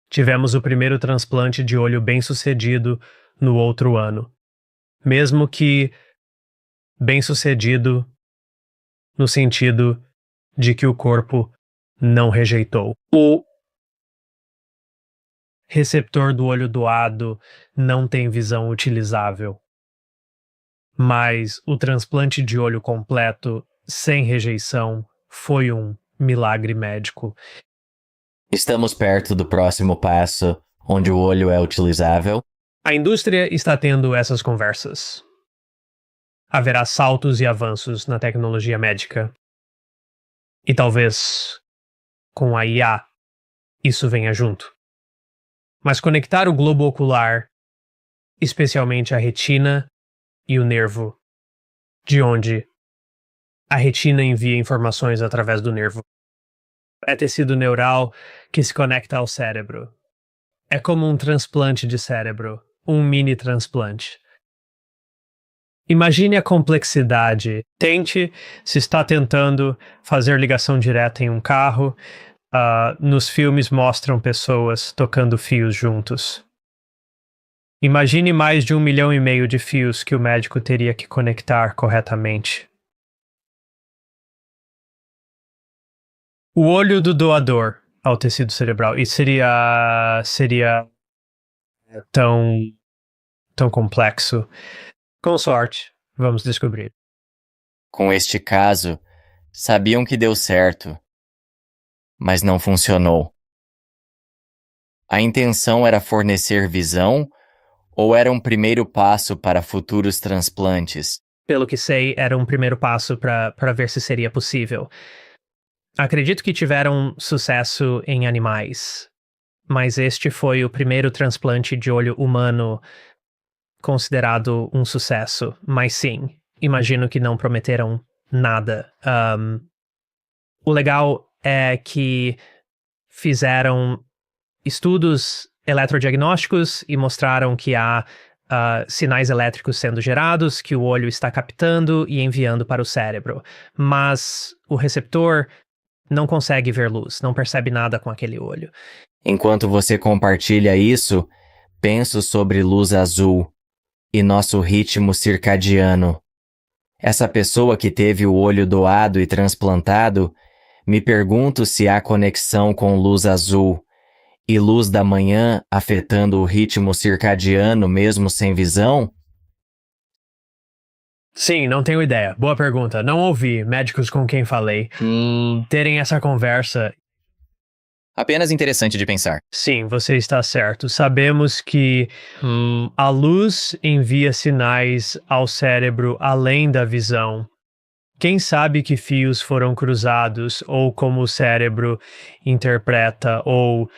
Tivemos o primeiro transplante de olho bem-sucedido no outro ano. Mesmo que bem-sucedido no sentido de que o corpo não rejeitou. O receptor do olho doado não tem visão utilizável. Mas o transplante de olho completo, sem rejeição, foi um milagre médico. Estamos perto do próximo passo, onde o olho é utilizável. A indústria está tendo essas conversas. Haverá saltos e avanços na tecnologia médica. E talvez, com a IA, isso venha junto. Mas conectar o globo ocular, especialmente a retina e o nervo, de onde a retina envia informações através do nervo. É tecido neural que se conecta ao cérebro. É como um transplante de cérebro, um mini transplante. Imagine a complexidade. Tente, se está tentando fazer ligação direta em um carro, nos filmes mostram pessoas tocando fios juntos. Imagine mais de 1,5 milhão de fios que o médico teria que conectar corretamente. O olho do doador ao tecido cerebral. E seria tão complexo. Com sorte, vamos descobrir. Com este caso, sabiam que deu certo, mas não funcionou. A intenção era fornecer visão ou era um primeiro passo para futuros transplantes? Pelo que sei, era um primeiro passo para ver se seria possível. Acredito que tiveram sucesso em animais, mas este foi o primeiro transplante de olho humano considerado um sucesso. Mas sim, imagino que não prometeram nada. O legal é que fizeram estudos eletrodiagnósticos e mostraram que há sinais elétricos sendo gerados, que o olho está captando e enviando para o cérebro. Mas o receptor não consegue ver luz, não percebe nada com aquele olho. Enquanto você compartilha isso, penso sobre luz azul e nosso ritmo circadiano. Essa pessoa que teve o olho doado e transplantado, me pergunto se há conexão com luz azul e luz da manhã afetando o ritmo circadiano mesmo sem visão? Sim, não tenho ideia. Boa pergunta. Não ouvi médicos com quem falei terem essa conversa. Apenas interessante de pensar. Sim, você está certo. Sabemos que a luz envia sinais ao cérebro além da visão. Quem sabe que fios foram cruzados, ou como o cérebro interpreta, ou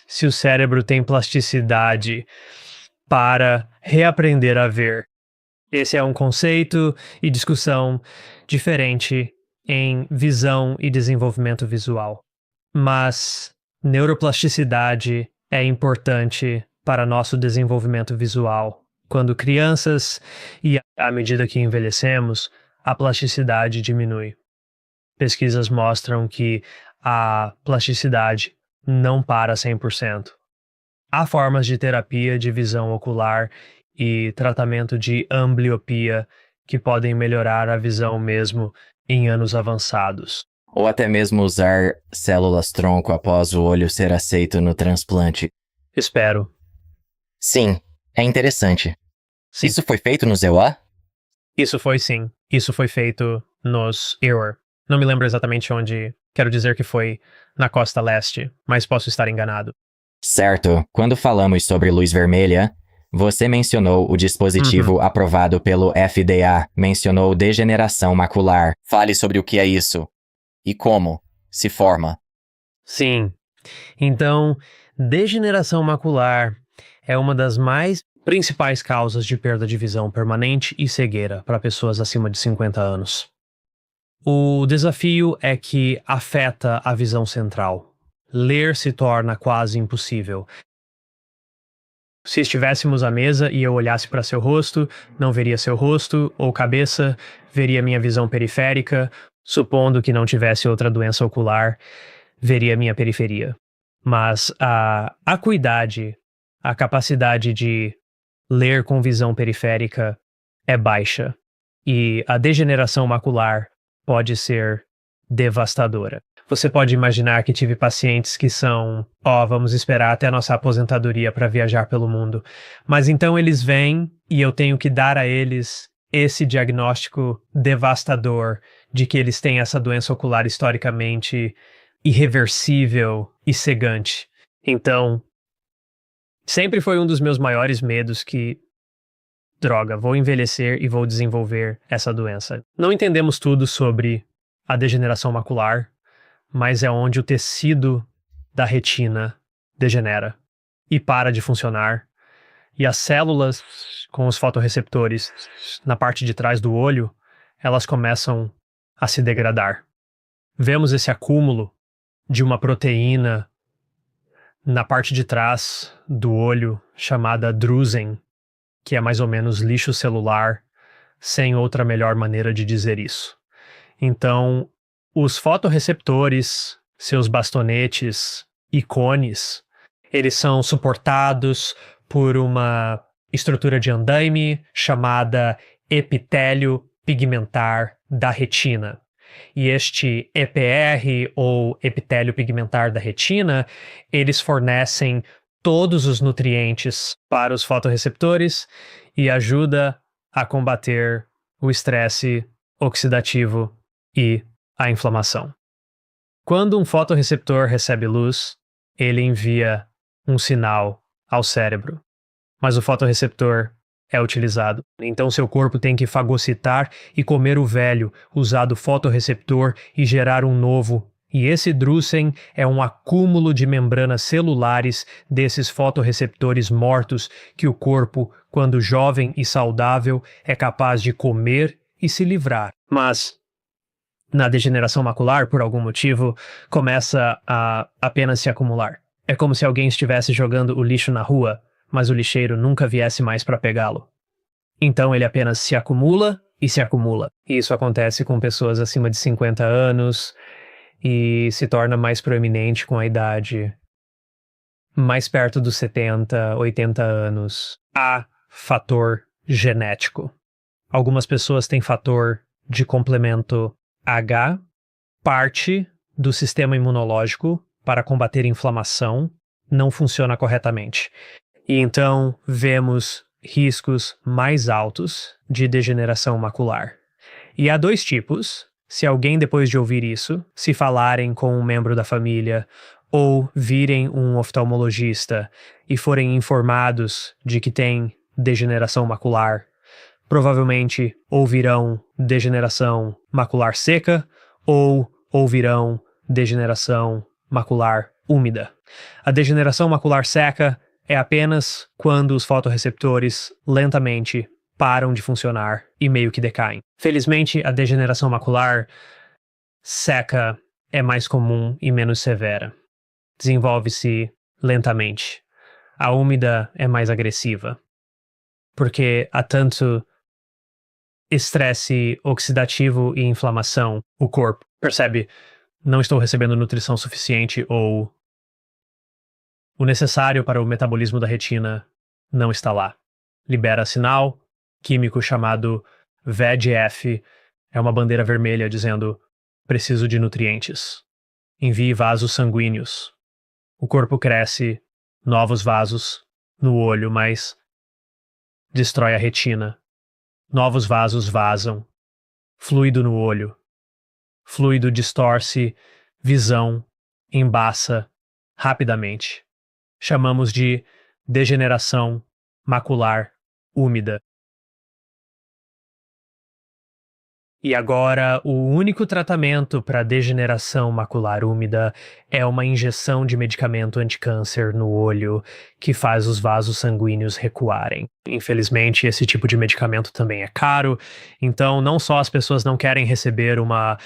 se o cérebro tem plasticidade para reaprender a ver. Esse é um conceito e discussão diferente em visão e desenvolvimento visual. Mas neuroplasticidade é importante para nosso desenvolvimento visual. Quando crianças e à medida que envelhecemos, a plasticidade diminui. Pesquisas mostram que a plasticidade não para 100%. Há formas de terapia de visão ocular e tratamento de ambliopia que podem melhorar a visão mesmo em anos avançados. Ou até mesmo usar células-tronco após o olho ser aceito no transplante. Espero. Sim, é interessante. Sim. Isso foi feito no ZEWA? Isso foi sim. Isso foi feito nos Ewer. Não me lembro exatamente onde. Quero dizer que foi na costa leste, mas posso estar enganado. Certo. Quando falamos sobre luz vermelha, você mencionou o dispositivo aprovado pelo FDA, mencionou degeneração macular. Fale sobre o que é isso e como se forma. Sim. Então, degeneração macular é uma das principais causas de perda de visão permanente e cegueira para pessoas acima de 50 anos. O desafio é que afeta a visão central. Ler se torna quase impossível. Se estivéssemos à mesa e eu olhasse para seu rosto, não veria seu rosto ou cabeça, veria minha visão periférica, supondo que não tivesse outra doença ocular, veria minha periferia. Mas a acuidade, a capacidade de ler com visão periférica é baixa. E a degeneração macular pode ser devastadora. Você pode imaginar que tive pacientes que são, vamos esperar até a nossa aposentadoria para viajar pelo mundo. Mas então eles vêm e eu tenho que dar a eles esse diagnóstico devastador de que eles têm essa doença ocular historicamente irreversível e cegante. Então, sempre foi um dos meus maiores medos que, droga, vou envelhecer e vou desenvolver essa doença. Não entendemos tudo sobre a degeneração macular, mas é onde o tecido da retina degenera e para de funcionar, e as células com os fotorreceptores na parte de trás do olho, elas começam a se degradar. Vemos esse acúmulo de uma proteína na parte de trás do olho chamada drusen, que é mais ou menos lixo celular, sem outra melhor maneira de dizer isso. Então, os fotorreceptores, seus bastonetes e cones, eles são suportados por uma estrutura de andaime chamada epitélio pigmentar da retina. E este EPR, ou epitélio pigmentar da retina, eles fornecem todos os nutrientes para os fotorreceptores e ajuda a combater o estresse oxidativo e a inflamação. Quando um fotorreceptor recebe luz, ele envia um sinal ao cérebro, mas o fotorreceptor é utilizado. Então seu corpo tem que fagocitar e comer o velho, usar do fotorreceptor e gerar um novo. E esse drusen é um acúmulo de membranas celulares desses fotorreceptores mortos que o corpo, quando jovem e saudável, é capaz de comer e se livrar. Mas na degeneração macular, por algum motivo, começa a apenas se acumular. É como se alguém estivesse jogando o lixo na rua, mas o lixeiro nunca viesse mais para pegá-lo. Então ele apenas se acumula e se acumula. E isso acontece com pessoas acima de 50 anos e se torna mais proeminente com a idade mais perto dos 70, 80 anos. Há fator genético. Algumas pessoas têm fator de complemento H, parte do sistema imunológico para combater inflamação não funciona corretamente. E então vemos riscos mais altos de degeneração macular. E há dois tipos. Se alguém, depois de ouvir isso, se falarem com um membro da família ou virem um oftalmologista e forem informados de que tem degeneração macular, provavelmente ouvirão degeneração macular seca ou ouvirão degeneração macular úmida. A degeneração macular seca é apenas quando os fotorreceptores lentamente param de funcionar e meio que decaem. Felizmente, a degeneração macular seca é mais comum e menos severa. Desenvolve-se lentamente. A úmida é mais agressiva, porque há tanto estresse oxidativo e inflamação. O corpo percebe, não estou recebendo nutrição suficiente ou o necessário para o metabolismo da retina não está lá. Libera sinal químico chamado VEGF, é uma bandeira vermelha dizendo preciso de nutrientes. Envie vasos sanguíneos. O corpo cresce, novos vasos no olho, mas destrói a retina. Novos vasos vazam. Fluido no olho. Fluido distorce, visão, embaça rapidamente. Chamamos de degeneração macular úmida. E agora, o único tratamento para degeneração macular úmida é uma injeção de medicamento anticâncer no olho que faz os vasos sanguíneos recuarem. Infelizmente, esse tipo de medicamento também é caro, então não só as pessoas não querem receber uma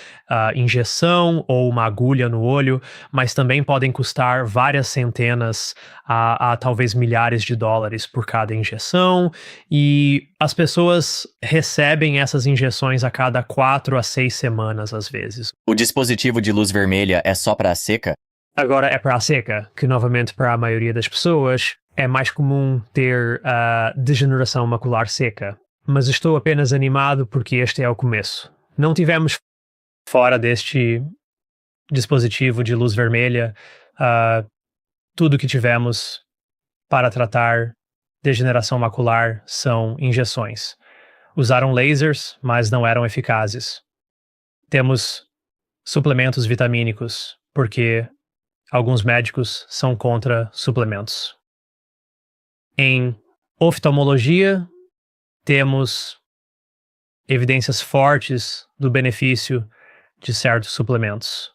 injeção ou uma agulha no olho, mas também podem custar várias centenas a talvez milhares de dólares por cada injeção, e as pessoas recebem essas injeções a cada 4 a 6 semanas, às vezes. O dispositivo de luz vermelha é só para a seca? Agora é para a seca, que novamente para a maioria das pessoas é mais comum ter a degeneração macular seca. Mas estou apenas animado porque este é o começo. Não tivemos fora deste dispositivo de luz vermelha tudo que tivemos para tratar degeneração macular são injeções. Usaram lasers, mas não eram eficazes. Temos suplementos vitamínicos, porque alguns médicos são contra suplementos. Em oftalmologia, temos evidências fortes do benefício de certos suplementos.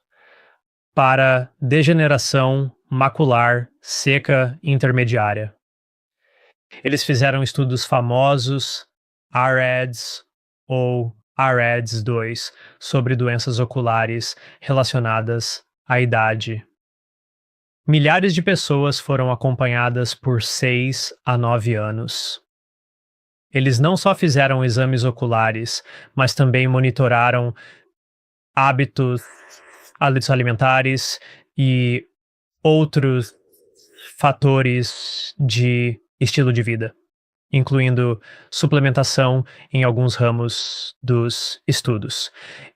Para degeneração macular seca intermediária. Eles fizeram estudos famosos, AREDS ou AREDS-2, sobre doenças oculares relacionadas à idade. Milhares de pessoas foram acompanhadas por 6 a 9 anos. Eles não só fizeram exames oculares, mas também monitoraram hábitos alimentares e outros fatores de estilo de vida, incluindo suplementação em alguns ramos dos estudos.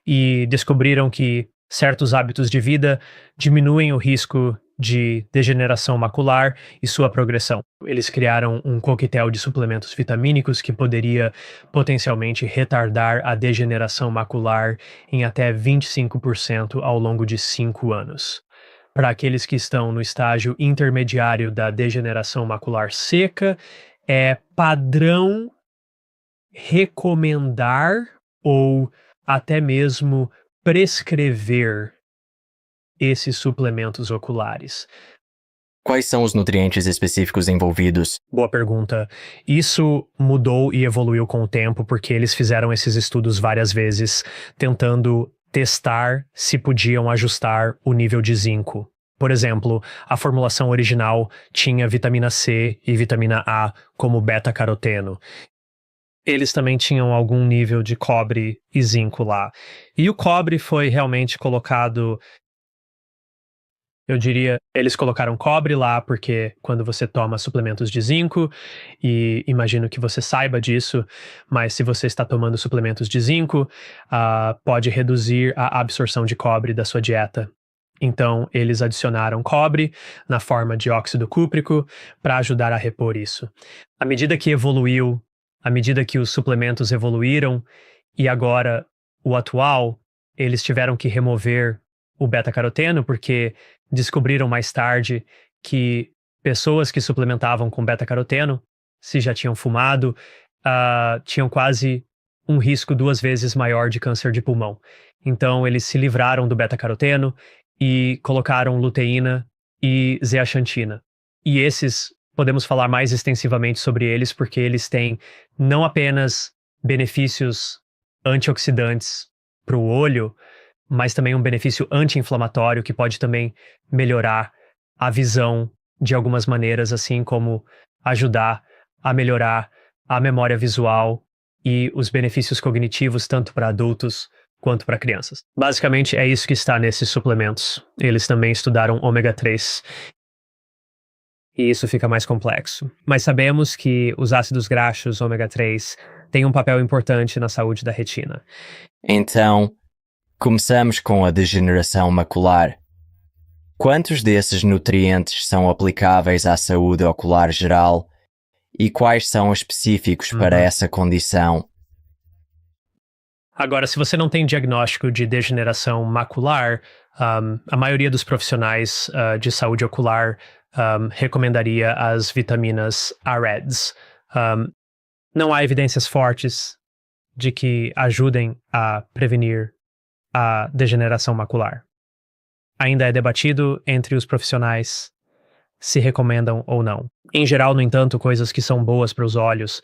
E descobriram que certos hábitos de vida diminuem o risco de degeneração macular e sua progressão. Eles criaram um coquetel de suplementos vitamínicos que poderia potencialmente retardar a degeneração macular em até 25% ao longo de 5 anos. Para aqueles que estão no estágio intermediário da degeneração macular seca, é padrão recomendar ou até mesmo prescrever esses suplementos oculares. Quais são os nutrientes específicos envolvidos? Boa pergunta. Isso mudou e evoluiu com o tempo porque eles fizeram esses estudos várias vezes, tentando testar se podiam ajustar o nível de zinco. Por exemplo, a formulação original tinha vitamina C e vitamina A como beta-caroteno. Eles também tinham algum nível de cobre e zinco lá. E o cobre foi realmente colocado... Eu diria, eles colocaram cobre lá porque quando você toma suplementos de zinco, e imagino que você saiba disso, mas se você está tomando suplementos de zinco, pode reduzir a absorção de cobre da sua dieta. Então, eles adicionaram cobre na forma de óxido cúprico para ajudar a repor isso. À medida que evoluiu, à medida que os suplementos evoluíram, e agora o atual, eles tiveram que remover o beta-caroteno porque descobriram mais tarde que pessoas que suplementavam com beta-caroteno, se já tinham fumado, tinham quase um risco 2 vezes maior de câncer de pulmão. Então, eles se livraram do beta-caroteno e colocaram luteína e zeaxantina. E esses, podemos falar mais extensivamente sobre eles, porque eles têm não apenas benefícios antioxidantes para o olho, mas também um benefício anti-inflamatório que pode também melhorar a visão de algumas maneiras, assim como ajudar a melhorar a memória visual e os benefícios cognitivos tanto para adultos quanto para crianças. Basicamente é isso que está nesses suplementos. Eles também estudaram ômega 3. E isso fica mais complexo. Mas sabemos que os ácidos graxos ômega 3 têm um papel importante na saúde da retina. Então, começamos com a degeneração macular. Quantos desses nutrientes são aplicáveis à saúde ocular geral e quais são específicos para essa condição? Agora, se você não tem diagnóstico de degeneração macular, a maioria dos profissionais de saúde ocular recomendaria as vitaminas AREDS. Não há evidências fortes de que ajudem a prevenir a degeneração macular. Ainda é debatido entre os profissionais se recomendam ou não. Em geral, no entanto, coisas que são boas para os olhos,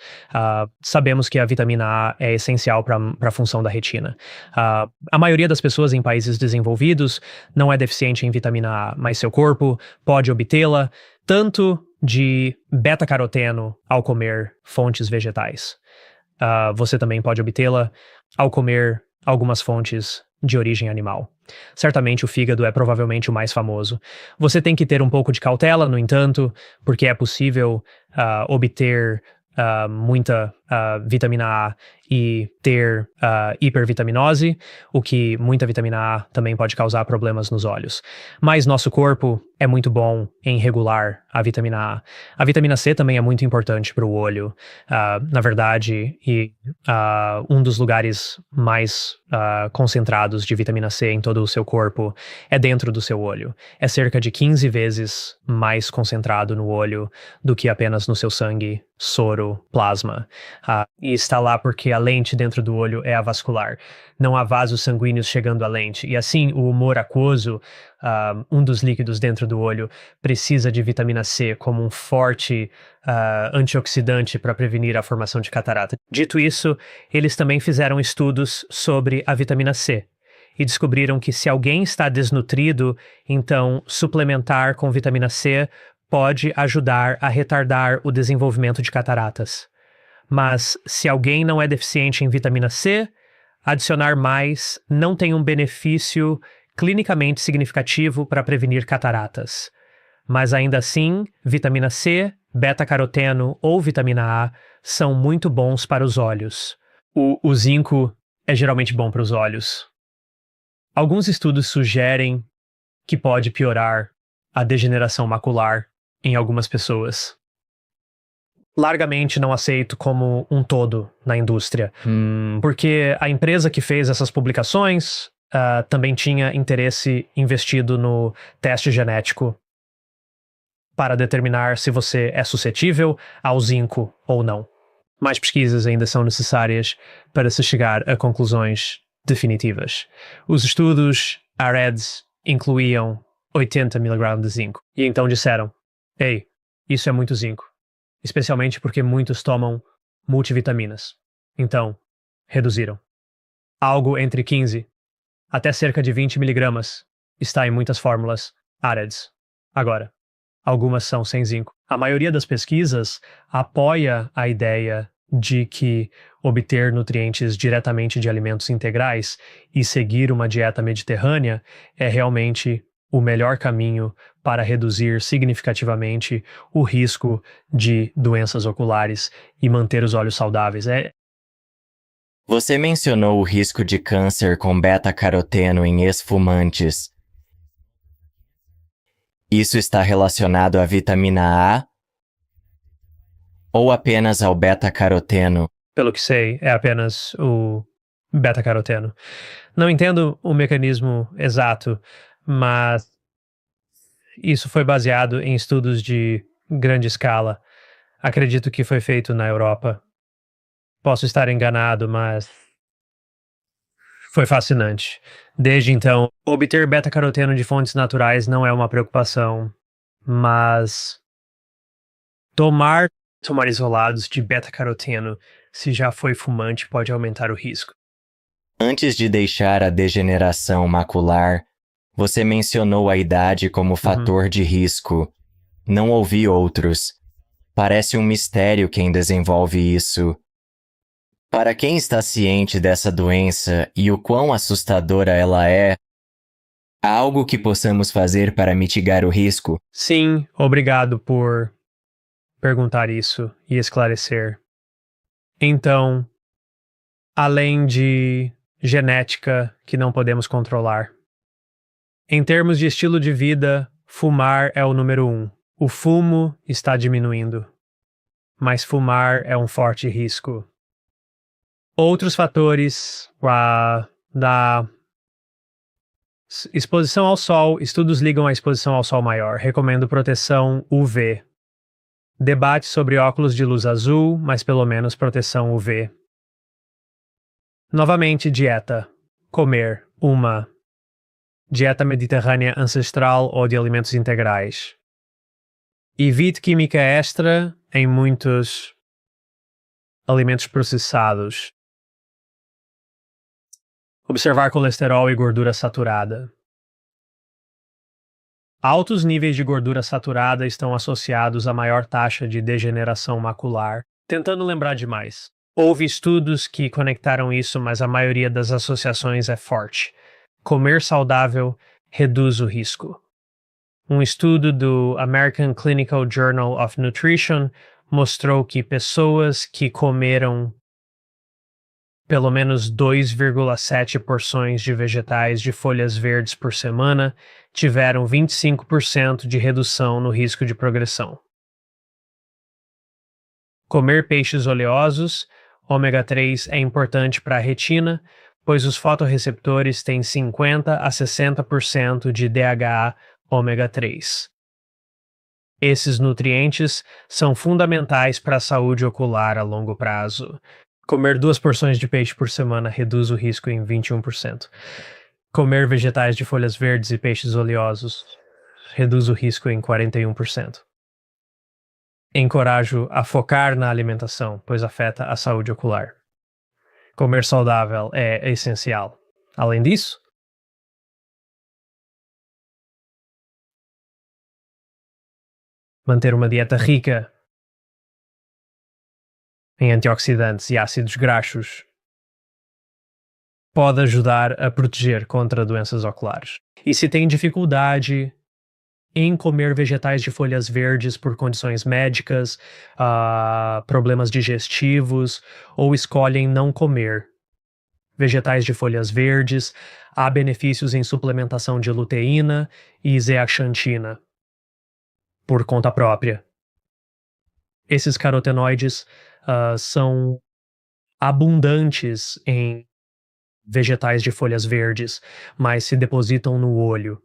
sabemos que a vitamina A é essencial para a função da retina. A maioria das pessoas em países desenvolvidos não é deficiente em vitamina A, mas seu corpo pode obtê-la tanto de beta-caroteno ao comer fontes vegetais. Você também pode obtê-la ao comer algumas fontes de origem animal. Certamente o fígado é provavelmente o mais famoso. Você tem que ter um pouco de cautela, no entanto, porque é possível obter muita vitamina A e ter hipervitaminose, o que muita vitamina A também pode causar problemas nos olhos. Mas nosso corpo é muito bom em regular a vitamina A. A vitamina C também é muito importante para o olho. Na verdade, um dos lugares mais concentrados de vitamina C em todo o seu corpo é dentro do seu olho. É cerca de 15 vezes mais concentrado no olho do que apenas no seu sangue, soro, plasma. E está lá porque a lente dentro do olho é avascular. Não há vasos sanguíneos chegando à lente. E assim, o humor aquoso, um dos líquidos dentro do olho, precisa de vitamina C como um forte antioxidante para prevenir a formação de catarata. Dito isso, eles também fizeram estudos sobre a vitamina C. E descobriram que se alguém está desnutrido, então suplementar com vitamina C pode ajudar a retardar o desenvolvimento de cataratas. Mas se alguém não é deficiente em vitamina C, adicionar mais não tem um benefício clinicamente significativo para prevenir cataratas. Mas ainda assim, vitamina C, beta-caroteno ou vitamina A são muito bons para os olhos. O zinco é geralmente bom para os olhos. Alguns estudos sugerem que pode piorar a degeneração macular em algumas pessoas. Largamente não aceito como um todo na indústria, porque a empresa que fez essas publicações também tinha interesse investido no teste genético para determinar se você é suscetível ao zinco ou não. Mais pesquisas ainda são necessárias para se chegar a conclusões definitivas. Os estudos AREDS incluíam 80 mg de zinco. E então disseram, ei, isso é muito zinco. Especialmente porque muitos tomam multivitaminas. Então, reduziram. Algo entre 15 até cerca de 20 miligramas está em muitas fórmulas AREDS. Agora, algumas são sem zinco. A maioria das pesquisas apoia a ideia de que obter nutrientes diretamente de alimentos integrais e seguir uma dieta mediterrânea é realmente o melhor caminho para reduzir significativamente o risco de doenças oculares e manter os olhos saudáveis. Você mencionou o risco de câncer com beta-caroteno em esfumantes. Isso está relacionado à vitamina A ou apenas ao beta-caroteno? Pelo que sei, é apenas o beta-caroteno. Não entendo o mecanismo exato, mas isso foi baseado em estudos de grande escala. Acredito que foi feito na Europa. Posso estar enganado, mas foi fascinante. Desde então, obter beta-caroteno de fontes naturais não é uma preocupação, mas tomar isolados de beta-caroteno, se já foi fumante, pode aumentar o risco. Antes de deixar a degeneração macular, você mencionou a idade como fator de risco. Não ouvi outros. Parece um mistério quem desenvolve isso. Para quem está ciente dessa doença e o quão assustadora ela é, há algo que possamos fazer para mitigar o risco? Sim, obrigado por perguntar isso e esclarecer. Então, além de genética que não podemos controlar, em termos de estilo de vida, fumar é o número 1. O fumo está diminuindo, mas fumar é um forte risco. Outros fatores, da exposição ao sol, estudos ligam a exposição ao sol maior. Recomendo proteção UV. Debate sobre óculos de luz azul, mas pelo menos proteção UV. Novamente, dieta. Comer uma dieta mediterrânea ancestral ou de alimentos integrais. Evite química extra em muitos alimentos processados. Observar colesterol e gordura saturada. Altos níveis de gordura saturada estão associados a maior taxa de degeneração macular. Tentando lembrar demais. Houve estudos que conectaram isso, mas a maioria das associações é forte. Comer saudável reduz o risco. Um estudo do American Clinical Journal of Nutrition mostrou que pessoas que comeram pelo menos 2,7 porções de vegetais de folhas verdes por semana tiveram 25% de redução no risco de progressão. Comer peixes oleosos, ômega 3, é importante para a retina, pois os fotorreceptores têm 50 a 60% de DHA ômega 3. Esses nutrientes são fundamentais para a saúde ocular a longo prazo. Comer 2 porções de peixe por semana reduz o risco em 21%. Comer vegetais de folhas verdes e peixes oleosos reduz o risco em 41%. Encorajo a focar na alimentação, pois afeta a saúde ocular. Comer saudável é essencial. Além disso, manter uma dieta rica em antioxidantes e ácidos graxos pode ajudar a proteger contra doenças oculares. E se tem dificuldade em comer vegetais de folhas verdes por condições médicas, problemas digestivos, ou escolhem não comer vegetais de folhas verdes, há benefícios em suplementação de luteína e zeaxantina por conta própria. Esses carotenoides são abundantes em vegetais de folhas verdes, mas se depositam no olho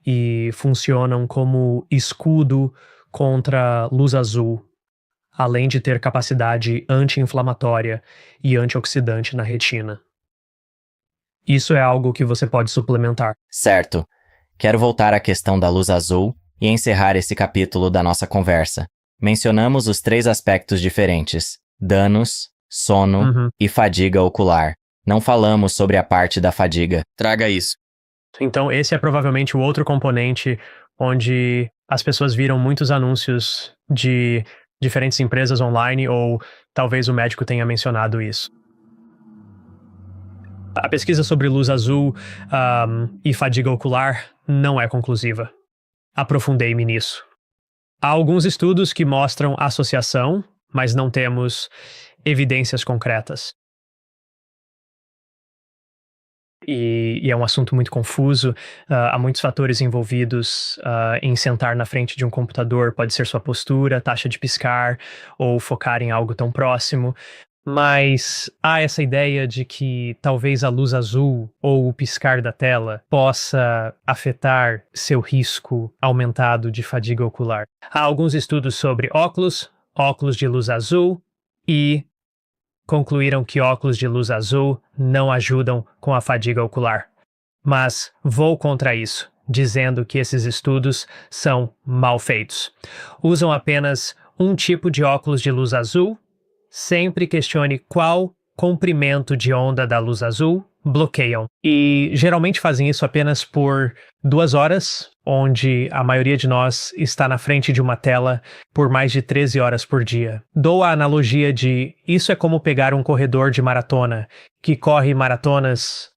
e funcionam como escudo contra luz azul, além de ter capacidade anti-inflamatória e antioxidante na retina. Isso é algo que você pode suplementar. Certo. Quero voltar à questão da luz azul e encerrar esse capítulo da nossa conversa. Mencionamos os 3 aspectos diferentes: danos, sono e fadiga ocular. Não falamos sobre a parte da fadiga. Traga isso. Então, esse é provavelmente o outro componente onde as pessoas viram muitos anúncios de diferentes empresas online, ou talvez o médico tenha mencionado isso. A pesquisa sobre luz azul e fadiga ocular não é conclusiva. Aprofundei-me nisso. Há alguns estudos que mostram associação, mas não temos evidências concretas. E é um assunto muito confuso, há muitos fatores envolvidos em sentar na frente de um computador, pode ser sua postura, taxa de piscar, ou focar em algo tão próximo, mas há essa ideia de que talvez a luz azul ou o piscar da tela possa afetar seu risco aumentado de fadiga ocular. Há alguns estudos sobre óculos de luz azul, e concluíram que óculos de luz azul não ajudam com a fadiga ocular. Mas vou contra isso, dizendo que esses estudos são mal feitos. Usam apenas um tipo de óculos de luz azul. Sempre questione qual comprimento de onda da luz azul bloqueiam. E geralmente fazem isso apenas por 2 horas, onde a maioria de nós está na frente de uma tela por mais de 13 horas por dia. Dou a analogia de isso é como pegar um corredor de maratona que corre maratonas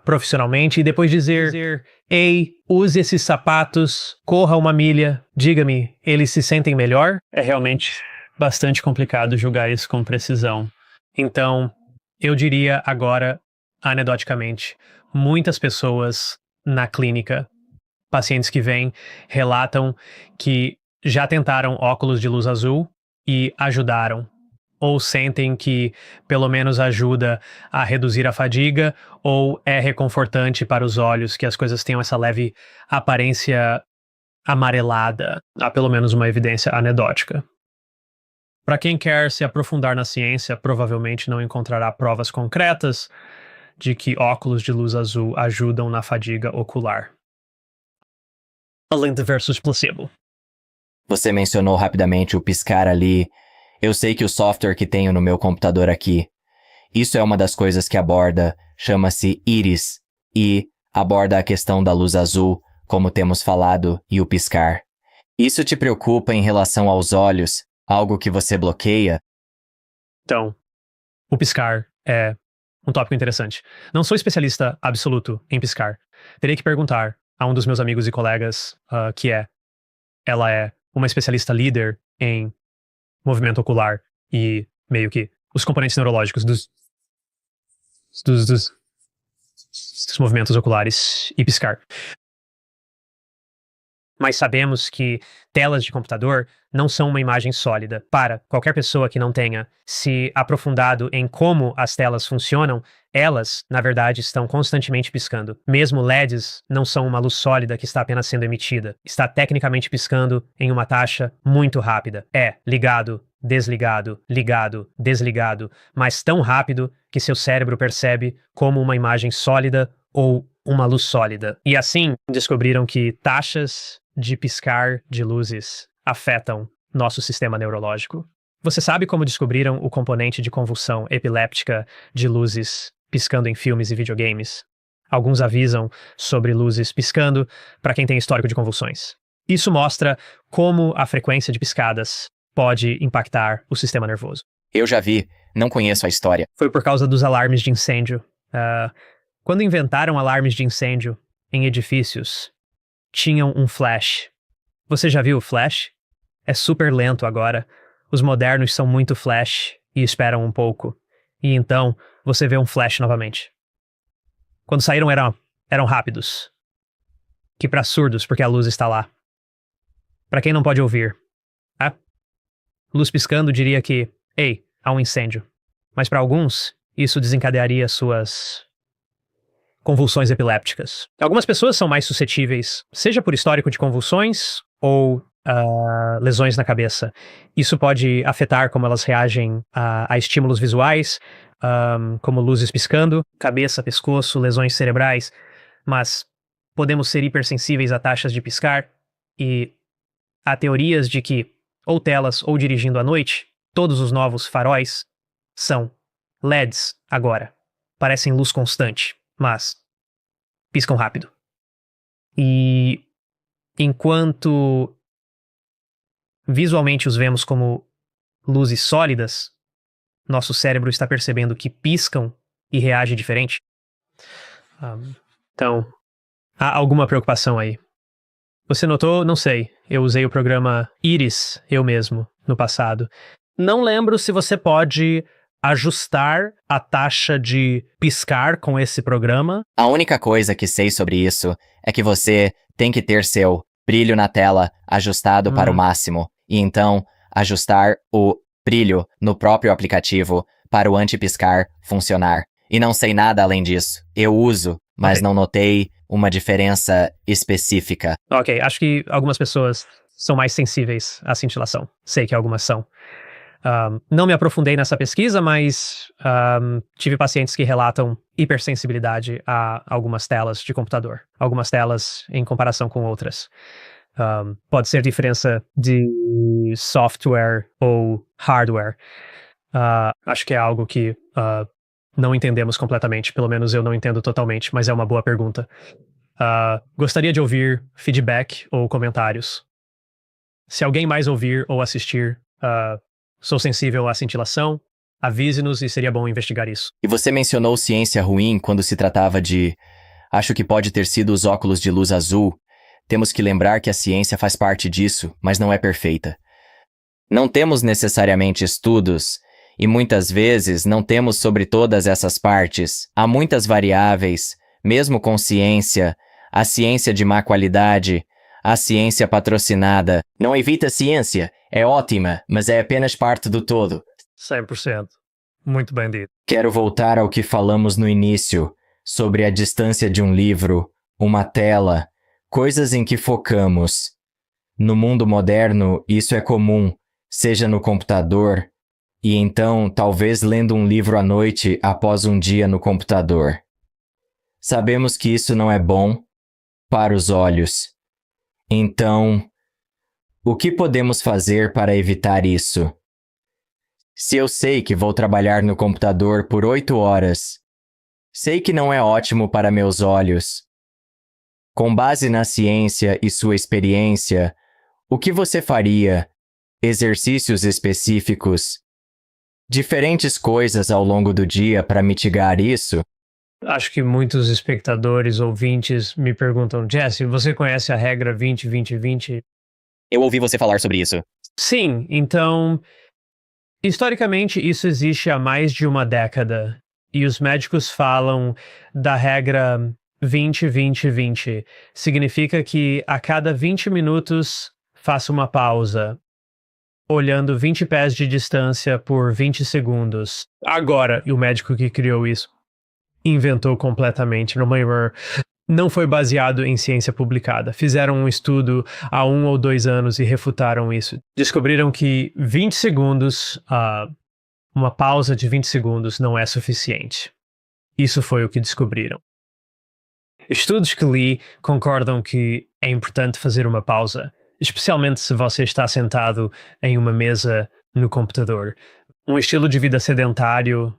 profissionalmente e depois dizer: ei, use esses sapatos, corra 1 milha, diga-me, eles se sentem melhor? É realmente bastante complicado julgar isso com precisão. Então, eu diria agora, anedoticamente, muitas pessoas na clínica, pacientes que vêm, relatam que já tentaram óculos de luz azul e ajudaram, ou sentem que pelo menos ajuda a reduzir a fadiga, ou é reconfortante para os olhos que as coisas tenham essa leve aparência amarelada. Há pelo menos uma evidência anedótica. Para quem quer se aprofundar na ciência, provavelmente não encontrará provas concretas de que óculos de luz azul ajudam na fadiga ocular. Além de versus placebo. Você mencionou rapidamente o piscar ali. Eu sei que o software que tenho no meu computador aqui, isso é uma das coisas que aborda, chama-se Iris, e aborda a questão da luz azul, como temos falado, e o piscar. Isso te preocupa em relação aos olhos? Algo que você bloqueia? Então, o piscar é um tópico interessante. Não sou especialista absoluto em piscar. Terei que perguntar a um dos meus amigos e colegas ela é uma especialista líder em movimento ocular e meio que os componentes neurológicos dos movimentos oculares e piscar. Mas sabemos que telas de computador não são uma imagem sólida. Para qualquer pessoa que não tenha se aprofundado em como as telas funcionam, elas, na verdade, estão constantemente piscando. Mesmo LEDs não são uma luz sólida que está apenas sendo emitida. Está tecnicamente piscando em uma taxa muito rápida. É ligado, desligado, ligado, desligado, mas tão rápido que seu cérebro percebe como uma imagem sólida ou uma luz sólida. E assim, descobriram que taxas de piscar de luzes afetam nosso sistema neurológico. Você sabe como descobriram o componente de convulsão epiléptica de luzes piscando em filmes e videogames? Alguns avisam sobre luzes piscando para quem tem histórico de convulsões. Isso mostra como a frequência de piscadas pode impactar o sistema nervoso. Eu já vi, não conheço a história. Foi por causa dos alarmes de incêndio. Quando inventaram alarmes de incêndio em edifícios, tinham um flash. Você já viu o flash? É super lento agora. Os modernos são muito flash e esperam um pouco. E então, você vê um flash novamente. Quando saíram eram rápidos. Que para surdos, porque a luz está lá. Para quem não pode ouvir. Luz piscando diria que, ei, há um incêndio. Mas para alguns, isso desencadearia suas convulsões epilépticas. Algumas pessoas são mais suscetíveis, seja por histórico de convulsões ou lesões na cabeça. Isso pode afetar como elas reagem a estímulos visuais, como luzes piscando, cabeça, pescoço, lesões cerebrais, mas podemos ser hipersensíveis a taxas de piscar e há teorias de que, ou telas ou dirigindo à noite, todos os novos faróis são LEDs agora. Parecem luz constante, mas piscam rápido. E enquanto visualmente os vemos como luzes sólidas, nosso cérebro está percebendo que piscam e reage diferente. Então, há alguma preocupação aí. Você notou? Não sei. Eu usei o programa Iris, eu mesmo, no passado. Não lembro se você pode ajustar a taxa de piscar com esse programa. A única coisa que sei sobre isso é que você tem que ter seu brilho na tela ajustado para o máximo, e então ajustar o brilho no próprio aplicativo para o anti-piscar funcionar. E não sei nada além disso. Eu uso, mas não notei uma diferença específica. Ok, acho que algumas pessoas são mais sensíveis à cintilação. Sei que algumas são. Não me aprofundei nessa pesquisa, mas tive pacientes que relatam hipersensibilidade a algumas telas de computador. Algumas telas em comparação com outras. Pode ser diferença de software ou hardware. Acho que é algo que não entendemos completamente. Pelo menos eu não entendo totalmente, mas é uma boa pergunta. Gostaria de ouvir feedback ou comentários. Se alguém mais ouvir ou assistir, sou sensível à cintilação, avise-nos e seria bom investigar isso. E você mencionou ciência ruim quando se tratava de... Acho que pode ter sido os óculos de luz azul. Temos que lembrar que a ciência faz parte disso, mas não é perfeita. Não temos necessariamente estudos, e muitas vezes não temos sobre todas essas partes. Há muitas variáveis, mesmo com ciência, a ciência de má qualidade, a ciência patrocinada. Não evita a ciência, é ótima, mas é apenas parte do todo. 100%. Muito bem dito. Quero voltar ao que falamos no início, sobre a distância de um livro, uma tela, coisas em que focamos. No mundo moderno, isso é comum, seja no computador, e então talvez lendo um livro à noite após um dia no computador. Sabemos que isso não é bom para os olhos. Então, o que podemos fazer para evitar isso? Se eu sei que vou trabalhar no computador por 8 horas, sei que não é ótimo para meus olhos. Com base na ciência e sua experiência, o que você faria? Exercícios específicos? diferentes coisas ao longo do dia para mitigar isso? Acho que muitos espectadores, ouvintes, me perguntam, Jesse, você conhece a regra 20-20-20? Eu ouvi você falar sobre isso. Sim, então, historicamente isso existe há mais de uma década. E os médicos falam da regra 20-20-20. Significa que a cada 20 minutos faça uma pausa, olhando 20 pés de distância por 20 segundos. Agora, e o médico que criou isso inventou completamente, não foi baseado em ciência publicada. Fizeram um estudo há 1 ou 2 anos e refutaram isso. Descobriram que 20 segundos, uma pausa de 20 segundos não é suficiente. Isso foi o que descobriram. Estudos que li concordam que é importante fazer uma pausa, especialmente se você está sentado em uma mesa no computador. Um estilo de vida sedentário,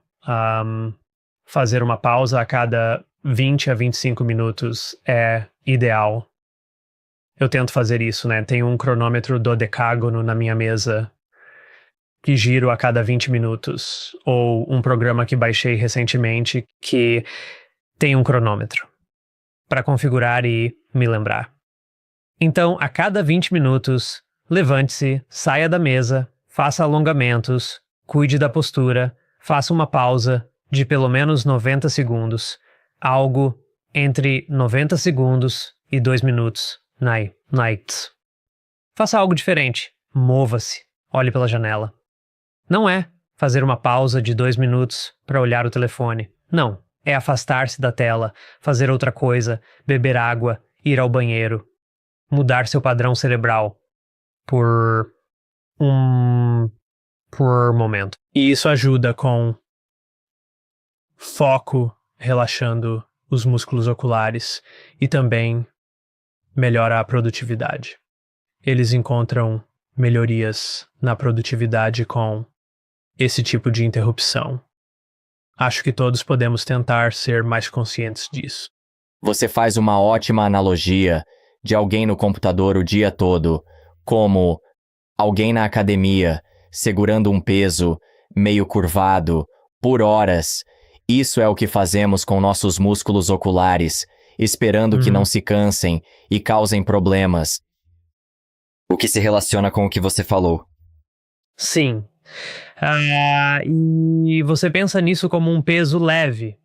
fazer uma pausa a cada 20 a 25 minutos é ideal. Eu tento fazer isso, né? Tenho um cronômetro dodecágono na minha mesa que giro a cada 20 minutos, ou um programa que baixei recentemente que tem um cronômetro para configurar e me lembrar. Então, a cada 20 minutos, levante-se, saia da mesa, faça alongamentos, cuide da postura, faça uma pausa de pelo menos 90 segundos, algo entre 90 segundos e 2 minutos, night. Faça algo diferente, mova-se, olhe pela janela. Não é fazer uma pausa de 2 minutos para olhar o telefone, não, é afastar-se da tela, fazer outra coisa, beber água, ir ao banheiro, mudar seu padrão cerebral por momento. E isso ajuda com foco, relaxando os músculos oculares e também melhora a produtividade. Eles encontram melhorias na produtividade com esse tipo de interrupção. Acho que todos podemos tentar ser mais conscientes disso. Você faz uma ótima analogia de alguém no computador o dia todo, como alguém na academia, segurando um peso, meio curvado, por horas. Isso é o que fazemos com nossos músculos oculares, esperando que não se cansem e causem problemas. O que se relaciona com o que você falou. Sim. E você pensa nisso como um peso leve.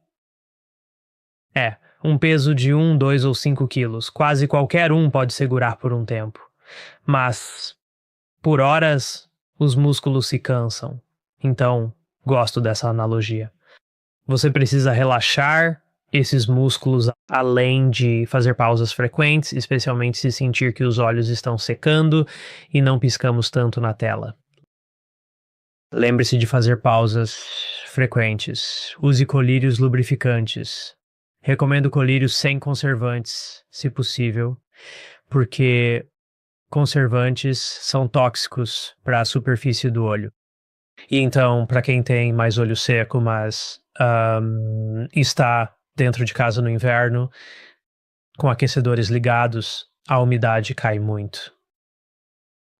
Um peso de 1, 2 ou 5 quilos. Quase qualquer um pode segurar por um tempo. Mas, por horas, os músculos se cansam. Então, gosto dessa analogia. Você precisa relaxar esses músculos além de fazer pausas frequentes, especialmente se sentir que os olhos estão secando e não piscamos tanto na tela. Lembre-se de fazer pausas frequentes. Use colírios lubrificantes. Recomendo colírios sem conservantes, se possível, porque conservantes são tóxicos para a superfície do olho. E então, para quem tem mais olho seco, mas está dentro de casa no inverno, com aquecedores ligados, a umidade cai muito.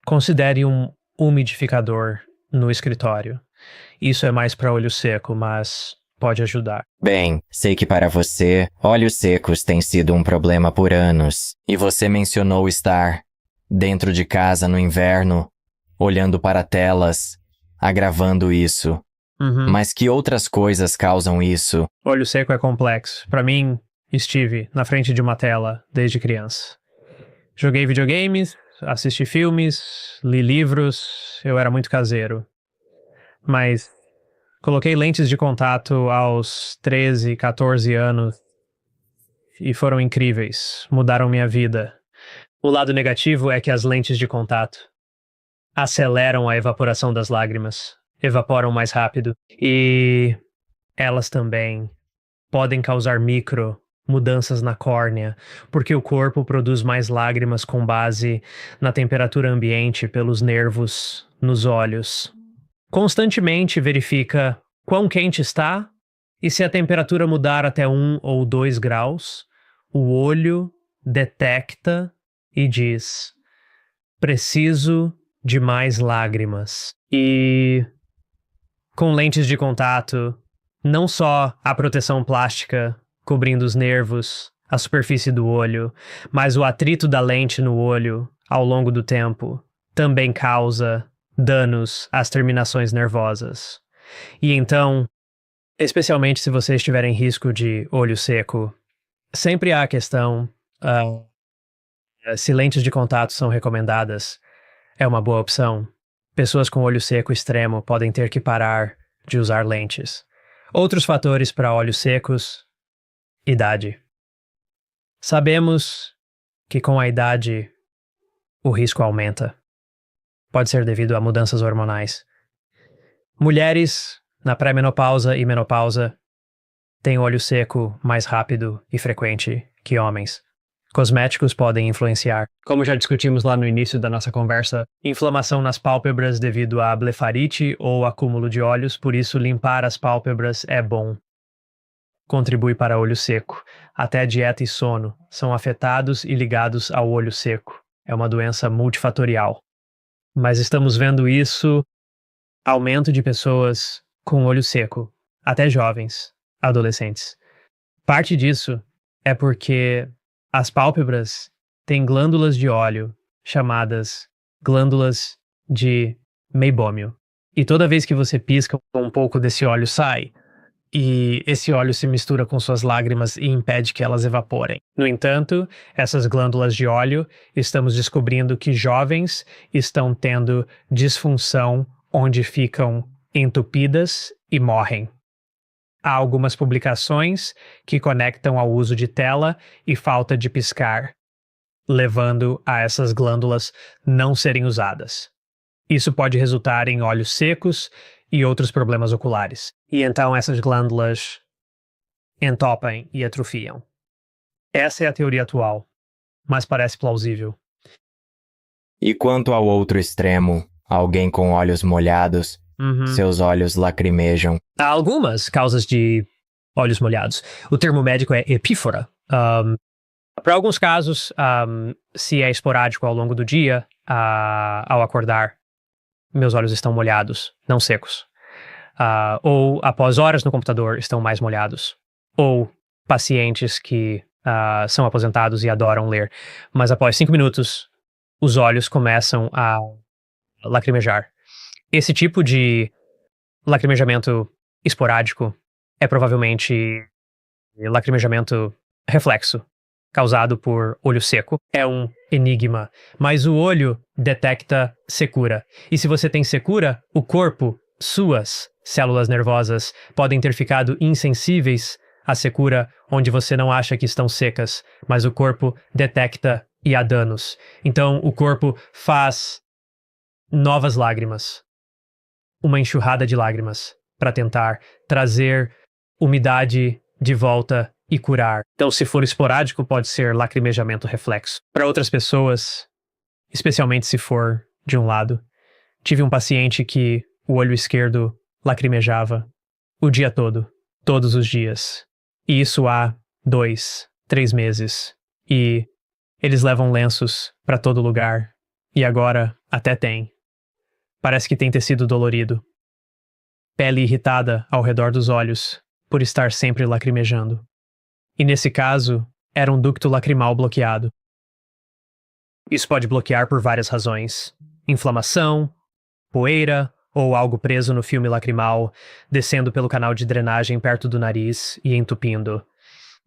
Considere um umidificador no escritório. Isso é mais para olho seco, mas pode ajudar. Bem, sei que para você, olhos secos tem sido um problema por anos. E você mencionou estar dentro de casa no inverno, olhando para telas, agravando isso. Mas que outras coisas causam isso? Olho seco é complexo. Para mim, estive na frente de uma tela desde criança. Joguei videogames, assisti filmes, li livros, eu era muito caseiro. Mas coloquei lentes de contato aos 13, 14 anos e foram incríveis, mudaram minha vida. O lado negativo é que as lentes de contato aceleram a evaporação das lágrimas, evaporam mais rápido e elas também podem causar micro mudanças na córnea, porque o corpo produz mais lágrimas com base na temperatura ambiente pelos nervos nos olhos. Constantemente verifica quão quente está e se a temperatura mudar até 1 ou 2 graus, o olho detecta e diz: preciso de mais lágrimas. E com lentes de contato, não só a proteção plástica cobrindo os nervos, a superfície do olho, mas o atrito da lente no olho ao longo do tempo também causa danos às terminações nervosas. E então, especialmente se você estiver em risco de olho seco, sempre há a questão se lentes de contato são recomendadas. É uma boa opção. Pessoas com olho seco extremo podem ter que parar de usar lentes. Outros fatores para olhos secos: idade. Sabemos que com a idade o risco aumenta. Pode ser devido a mudanças hormonais. Mulheres na pré-menopausa e menopausa têm olho seco mais rápido e frequente que homens. Cosméticos podem influenciar. Como já discutimos lá no início da nossa conversa, inflamação nas pálpebras devido a blefarite ou acúmulo de óleos, por isso limpar as pálpebras é bom. Contribui para olho seco. Até dieta e sono são afetados e ligados ao olho seco. É uma doença multifatorial. Mas estamos vendo isso, aumento de pessoas com olho seco, até jovens, adolescentes. Parte disso é porque as pálpebras têm glândulas de óleo chamadas glândulas de meibômio. E toda vez que você pisca, um pouco desse óleo sai. E esse óleo se mistura com suas lágrimas e impede que elas evaporem. No entanto, essas glândulas de óleo, estamos descobrindo que jovens estão tendo disfunção onde ficam entupidas e morrem. Há algumas publicações que conectam ao uso de tela e falta de piscar, levando a essas glândulas não serem usadas. Isso pode resultar em olhos secos e outros problemas oculares. E então essas glândulas entopem e atrofiam. Essa é a teoria atual, mas parece plausível. E quanto ao outro extremo, alguém com olhos molhados, seus olhos lacrimejam. Há algumas causas de olhos molhados. O termo médico é epífora. Para alguns casos, se é esporádico ao longo do dia, ao acordar, meus olhos estão molhados, não secos. Ou após horas no computador estão mais molhados. Ou pacientes que são aposentados e adoram ler, mas após 5 minutos os olhos começam a lacrimejar. Esse tipo de lacrimejamento esporádico é provavelmente lacrimejamento reflexo, causado por olho seco. É um enigma, mas o olho detecta secura. E se você tem secura, o corpo, suas células nervosas podem ter ficado insensíveis à secura onde você não acha que estão secas, mas o corpo detecta e há danos. Então o corpo faz novas lágrimas, uma enxurrada de lágrimas, para tentar trazer umidade de volta e curar. Então, se for esporádico, pode ser lacrimejamento reflexo. Para outras pessoas, especialmente se for de um lado, tive um paciente que o olho esquerdo lacrimejava o dia todo, todos os dias. E isso há 2, 3 meses. E eles levam lenços para todo lugar. E agora até tem. Parece que tem tecido dolorido. Pele irritada ao redor dos olhos, por estar sempre lacrimejando. E nesse caso, era um ducto lacrimal bloqueado. Isso pode bloquear por várias razões: inflamação, poeira ou algo preso no filme lacrimal, descendo pelo canal de drenagem perto do nariz e entupindo.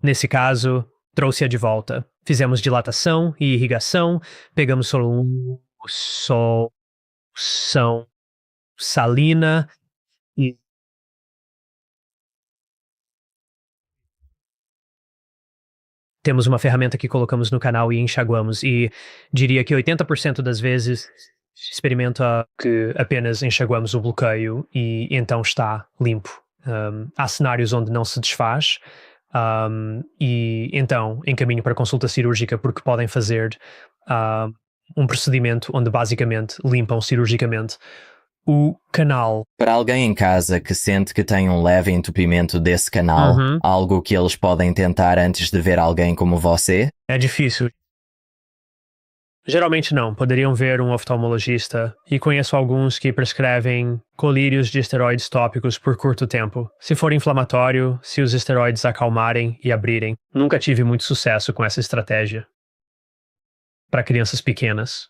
Nesse caso, trouxe-a de volta. Fizemos dilatação e irrigação, pegamos solução salina e temos uma ferramenta que colocamos no canal e enxaguamos, e diria que 80% das vezes experimenta que apenas enxaguamos o bloqueio e então está limpo. Há cenários onde não se desfaz, e então encaminho para consulta cirúrgica, porque podem fazer um procedimento onde basicamente limpam cirurgicamente o canal. Para alguém em casa que sente que tem um leve entupimento desse canal, algo que eles podem tentar antes de ver alguém como você? É difícil. Geralmente não. Poderiam ver um oftalmologista e conheço alguns que prescrevem colírios de esteroides tópicos por curto tempo. Se for inflamatório, se os esteroides acalmarem e abrirem. Nunca tive muito sucesso com essa estratégia. Para crianças pequenas.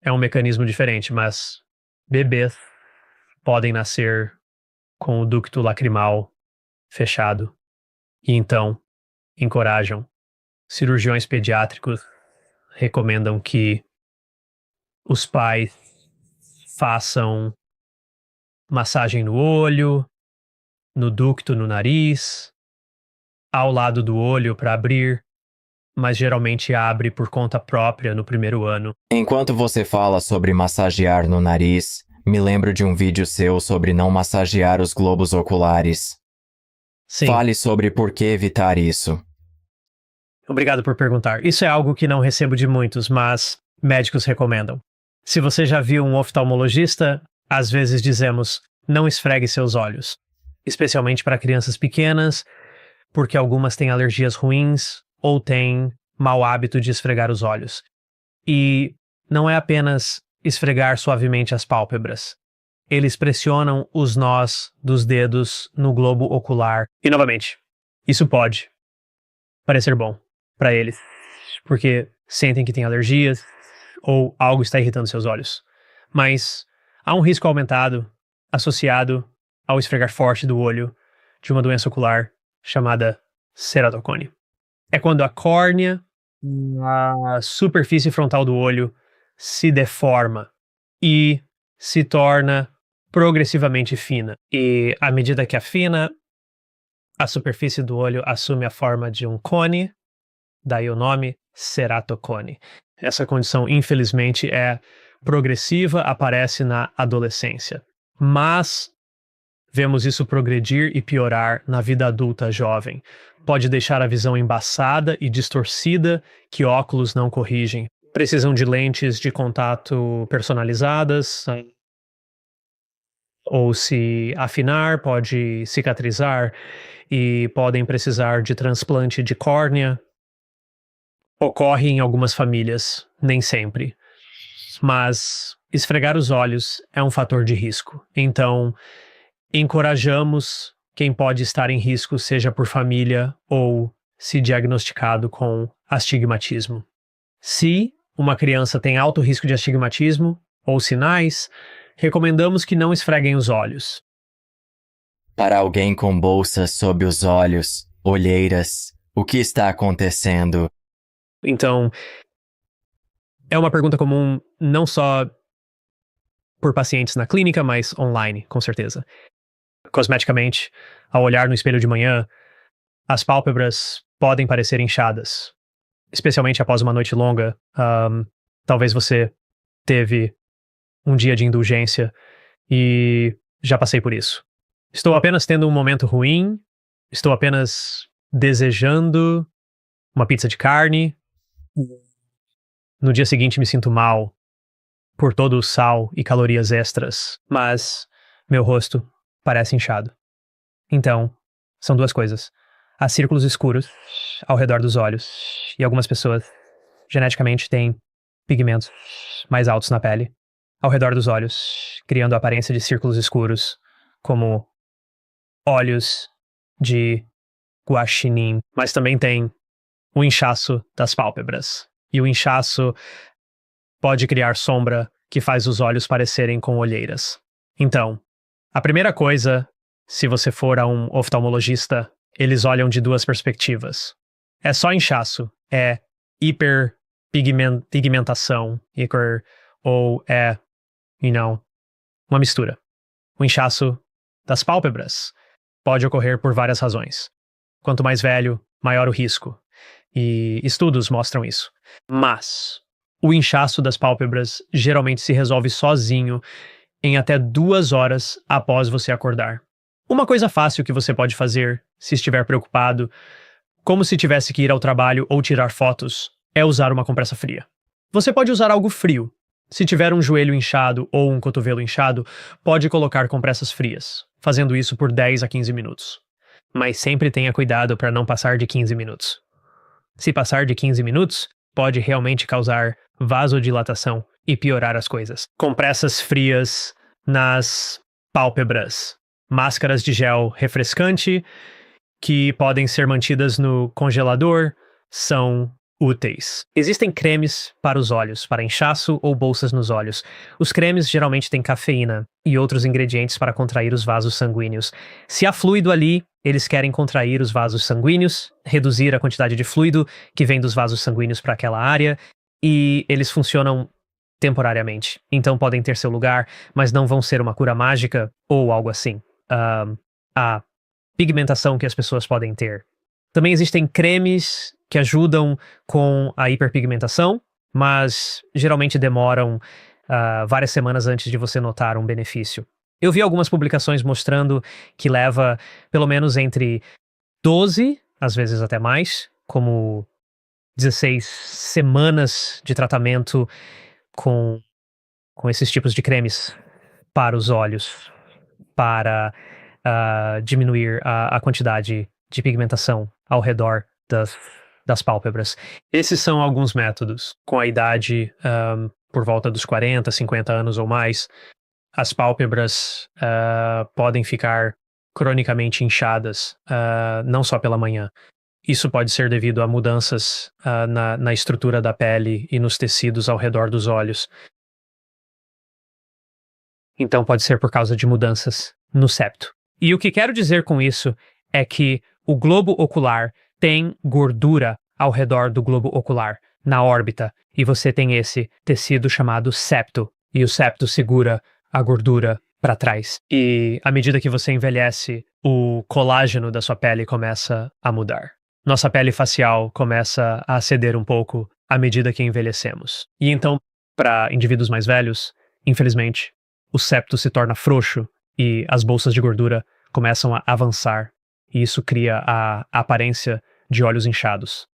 É um mecanismo diferente, mas bebês podem nascer com o ducto lacrimal fechado e então encorajam. Cirurgiões pediátricos recomendam que os pais façam massagem no olho, no ducto no nariz, ao lado do olho para abrir, mas geralmente abre por conta própria no primeiro ano. Enquanto você fala sobre massagear no nariz, me lembro de um vídeo seu sobre não massagear os globos oculares. Sim. Fale sobre por que evitar isso. Obrigado por perguntar. Isso é algo que não recebo de muitos, mas médicos recomendam. Se você já viu um oftalmologista, às vezes dizemos, não esfregue seus olhos. Especialmente para crianças pequenas, porque algumas têm alergias ruins ou têm mau hábito de esfregar os olhos. E não é apenas esfregar suavemente as pálpebras. Eles pressionam os nós dos dedos no globo ocular. E novamente, isso pode parecer bom para eles, porque sentem que têm alergias ou algo está irritando seus olhos. Mas há um risco aumentado associado ao esfregar forte do olho de uma doença ocular chamada ceratocone. É quando a córnea, a superfície frontal do olho, se deforma e se torna progressivamente fina. E à medida que afina, a superfície do olho assume a forma de um cone, daí o nome ceratocone. Essa condição, infelizmente, é progressiva, aparece na adolescência. Mas vemos isso progredir e piorar na vida adulta jovem. Pode deixar a visão embaçada e distorcida que óculos não corrigem. Precisam de lentes de contato personalizadas, ou se afinar, pode cicatrizar e podem precisar de transplante de córnea. Ocorre em algumas famílias, nem sempre. Mas esfregar os olhos é um fator de risco. Então, encorajamos quem pode estar em risco, seja por família ou se diagnosticado com astigmatismo. Se uma criança tem alto risco de astigmatismo ou sinais, recomendamos que não esfreguem os olhos. Para alguém com bolsas sob os olhos, olheiras, o que está acontecendo? Então, é uma pergunta comum não só por pacientes na clínica, mas online, com certeza. Cosmeticamente, ao olhar no espelho de manhã, as pálpebras podem parecer inchadas, especialmente após uma noite longa. Talvez você teve um dia de indulgência e já passei por isso. Estou apenas tendo um momento ruim, estou apenas desejando uma pizza de carne. No dia seguinte me sinto mal por todo o sal e calorias extras, mas meu rosto parece inchado. Então, são duas coisas. Há círculos escuros ao redor dos olhos e algumas pessoas geneticamente têm pigmentos mais altos na pele ao redor dos olhos, criando a aparência de círculos escuros, como olhos de guaxinim. Mas também tem o inchaço das pálpebras. E o inchaço pode criar sombra que faz os olhos parecerem com olheiras. Então, a primeira coisa, se você for a um oftalmologista, eles olham de duas perspectivas. É só inchaço, é hiperpigmentação, ou é, uma mistura. O inchaço das pálpebras pode ocorrer por várias razões. Quanto mais velho, maior o risco. E estudos mostram isso. Mas o inchaço das pálpebras geralmente se resolve sozinho em até 2 horas após você acordar. Uma coisa fácil que você pode fazer, se estiver preocupado, como se tivesse que ir ao trabalho ou tirar fotos, é usar uma compressa fria. Você pode usar algo frio. Se tiver um joelho inchado ou um cotovelo inchado, pode colocar compressas frias, fazendo isso por 10 a 15 minutos. Mas sempre tenha cuidado para não passar de 15 minutos. Se passar de 15 minutos, pode realmente causar vasodilatação e piorar as coisas. Compressas frias nas pálpebras, máscaras de gel refrescante que podem ser mantidas no congelador são úteis. Existem cremes para os olhos, para inchaço ou bolsas nos olhos. Os cremes geralmente têm cafeína e outros ingredientes para contrair os vasos sanguíneos. Se há fluido ali, eles querem contrair os vasos sanguíneos, reduzir a quantidade de fluido que vem dos vasos sanguíneos para aquela área, e eles funcionam temporariamente. Então podem ter seu lugar, mas não vão ser uma cura mágica ou algo assim. A pigmentação que as pessoas podem ter. Também existem cremes que ajudam com a hiperpigmentação, mas geralmente demoram várias semanas antes de você notar um benefício. Eu vi algumas publicações mostrando que leva pelo menos entre 12, às vezes até mais, como 16 semanas de tratamento com esses tipos de cremes para os olhos, para diminuir a quantidade de pigmentação ao redor das pálpebras. Esses são alguns métodos. Com a idade por volta dos 40, 50 anos ou mais, as pálpebras podem ficar cronicamente inchadas, não só pela manhã. Isso pode ser devido a mudanças na estrutura da pele e nos tecidos ao redor dos olhos. Então pode ser por causa de mudanças no septo. E o que quero dizer com isso é que o globo ocular tem gordura ao redor do globo ocular, na órbita, e você tem esse tecido chamado septo, e o septo segura a gordura para trás. E à medida que você envelhece, o colágeno da sua pele começa a mudar. Nossa pele facial começa a ceder um pouco à medida que envelhecemos. E então, para indivíduos mais velhos, infelizmente, o septo se torna frouxo e as bolsas de gordura começam a avançar, e isso cria a aparência de olhos inchados.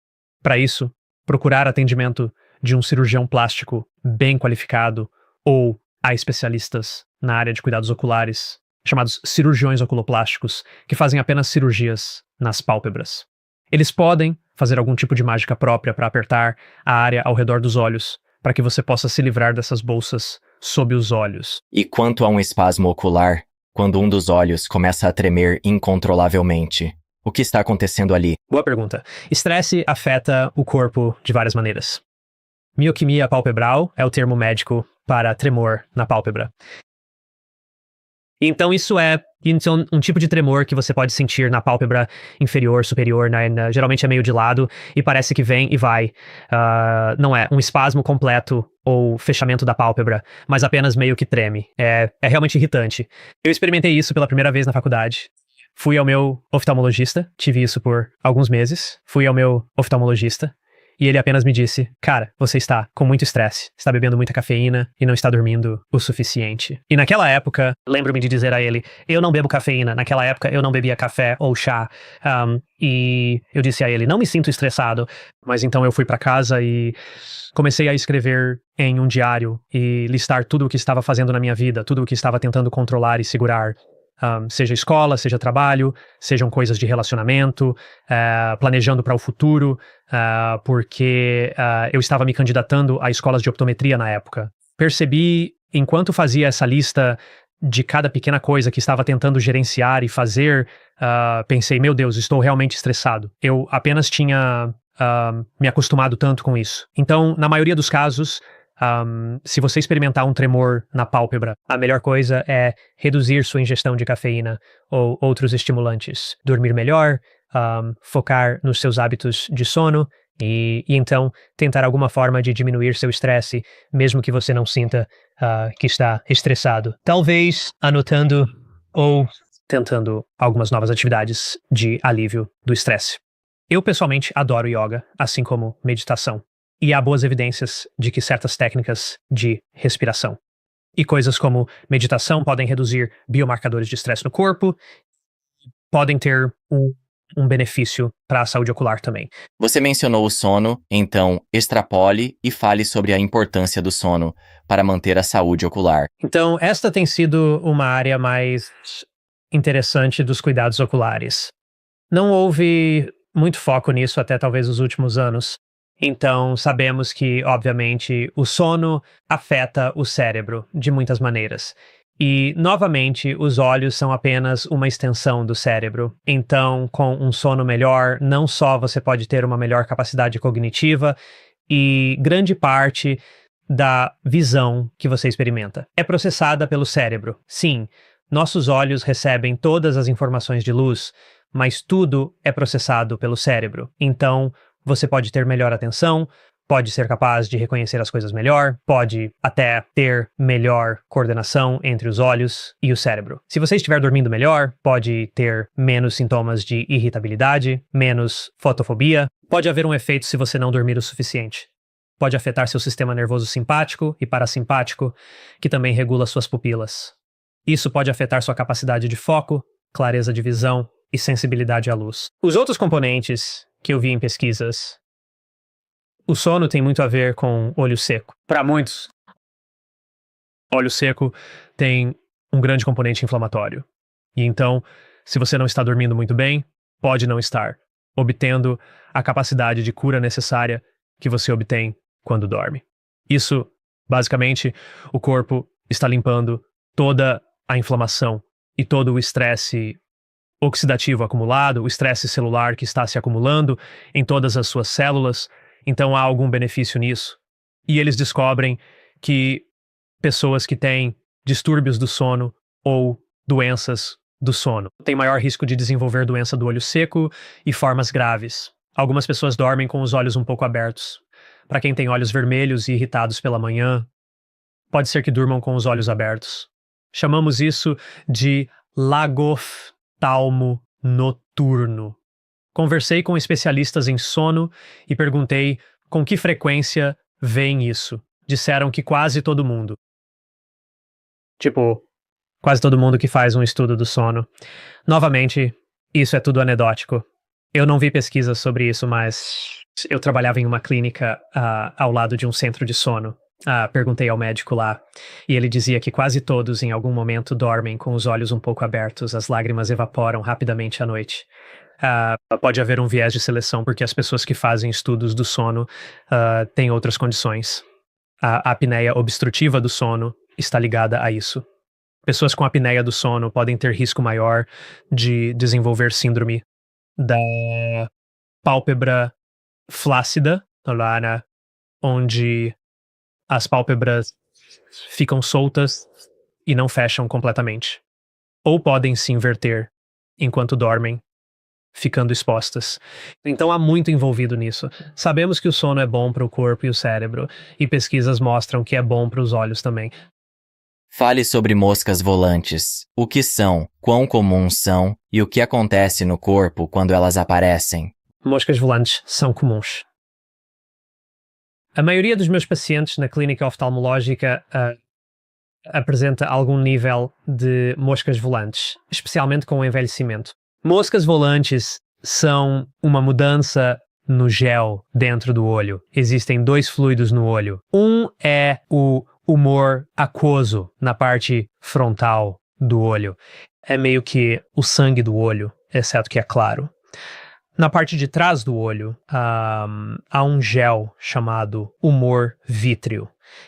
Para isso, procurar atendimento de um cirurgião plástico bem qualificado ou há especialistas na área de cuidados oculares, chamados cirurgiões oculoplásticos, que fazem apenas cirurgias nas pálpebras. Eles podem fazer algum tipo de mágica própria para apertar a área ao redor dos olhos, para que você possa se livrar dessas bolsas sob os olhos. E quanto a um espasmo ocular, quando um dos olhos começa a tremer incontrolavelmente, o que está acontecendo ali? Boa pergunta. Estresse afeta o corpo de várias maneiras. Mioquimia palpebral é o termo médico para tremor na pálpebra. Então isso é um tipo de tremor que você pode sentir na pálpebra inferior, superior, geralmente é meio de lado e parece que vem e vai. Não é um espasmo completo ou fechamento da pálpebra, mas apenas meio que treme. É realmente irritante. Eu experimentei isso pela primeira vez na faculdade. Fui ao meu oftalmologista, tive isso por alguns meses. Fui ao meu oftalmologista e ele apenas me disse: cara, você está com muito estresse, está bebendo muita cafeína e não está dormindo o suficiente. E naquela época, lembro-me de dizer a ele: eu não bebo cafeína. Naquela época eu não bebia café ou chá. E eu disse a ele: não me sinto estressado. Mas então eu fui para casa e comecei a escrever em um diário e listar tudo o que estava fazendo na minha vida, tudo o que estava tentando controlar e segurar. Seja escola, seja trabalho, sejam coisas de relacionamento, planejando para o futuro, porque eu estava me candidatando a escolas de optometria na época. Percebi, enquanto fazia essa lista de cada pequena coisa que estava tentando gerenciar e fazer, pensei, meu Deus, estou realmente estressado. Eu apenas tinha me acostumado tanto com isso. Então, na maioria dos casos, se você experimentar um tremor na pálpebra, a melhor coisa é reduzir sua ingestão de cafeína ou outros estimulantes, dormir melhor, focar nos seus hábitos de sono e então tentar alguma forma de diminuir seu estresse, mesmo que você não sinta que está estressado. Talvez anotando ou tentando algumas novas atividades de alívio do estresse. Eu pessoalmente adoro yoga, assim como meditação. E há boas evidências de que certas técnicas de respiração e coisas como meditação podem reduzir biomarcadores de estresse no corpo, podem ter um benefício para a saúde ocular também. Você mencionou o sono, então extrapole e fale sobre a importância do sono para manter a saúde ocular. Então, esta tem sido uma área mais interessante dos cuidados oculares. Não houve muito foco nisso até talvez os últimos anos. Então, sabemos que, obviamente, o sono afeta o cérebro de muitas maneiras. E, novamente, os olhos são apenas uma extensão do cérebro. Então, com um sono melhor, não só você pode ter uma melhor capacidade cognitiva, e grande parte da visão que você experimenta é processada pelo cérebro. Sim, nossos olhos recebem todas as informações de luz, mas tudo é processado pelo cérebro. Então, você pode ter melhor atenção, pode ser capaz de reconhecer as coisas melhor, pode até ter melhor coordenação entre os olhos e o cérebro. Se você estiver dormindo melhor, pode ter menos sintomas de irritabilidade, menos fotofobia. Pode haver um efeito se você não dormir o suficiente. Pode afetar seu sistema nervoso simpático e parasimpático, que também regula suas pupilas. Isso pode afetar sua capacidade de foco, clareza de visão e sensibilidade à luz. Os outros componentes que eu vi em pesquisas, o sono tem muito a ver com olho seco. Para muitos, olho seco tem um grande componente inflamatório. E então, se você não está dormindo muito bem, pode não estar obtendo a capacidade de cura necessária que você obtém quando dorme. Isso, basicamente, o corpo está limpando toda a inflamação e todo o estresse oxidativo acumulado, o estresse celular que está se acumulando em todas as suas células. Então há algum benefício nisso. E eles descobrem que pessoas que têm distúrbios do sono ou doenças do sono têm maior risco de desenvolver doença do olho seco e formas graves. Algumas pessoas dormem com os olhos um pouco abertos. Para quem tem olhos vermelhos e irritados pela manhã, pode ser que durmam com os olhos abertos. Chamamos isso de lagoftalmo noturno. Conversei com especialistas em sono e perguntei com que frequência veem isso. Disseram que quase todo mundo. Tipo, quase todo mundo que faz um estudo do sono. Novamente, isso é tudo anedótico. Eu não vi pesquisas sobre isso, mas eu trabalhava em uma clínica ao lado de um centro de sono. Perguntei ao médico lá, e ele dizia que quase todos em algum momento dormem com os olhos um pouco abertos, as lágrimas evaporam rapidamente à noite. Pode haver um viés de seleção, porque as pessoas que fazem estudos do sono têm outras condições. A apneia obstrutiva do sono está ligada a isso. Pessoas com apneia do sono podem ter risco maior de desenvolver síndrome da pálpebra flácida, onde as pálpebras ficam soltas e não fecham completamente. Ou podem se inverter enquanto dormem, ficando expostas. Então há muito envolvido nisso. Sabemos que o sono é bom para o corpo e o cérebro, e pesquisas mostram que é bom para os olhos também. Fale sobre moscas volantes. O que são, quão comuns são e o que acontece no corpo quando elas aparecem. Moscas volantes são comuns. A maioria dos meus pacientes na clínica oftalmológica apresenta algum nível de moscas volantes, especialmente com o envelhecimento. Moscas volantes são uma mudança no gel dentro do olho. Existem dois fluidos no olho. Um é o humor aquoso na parte frontal do olho. É meio que o sangue do olho, exceto que é claro. Na parte de trás do olho, há um gel chamado humor vítreo,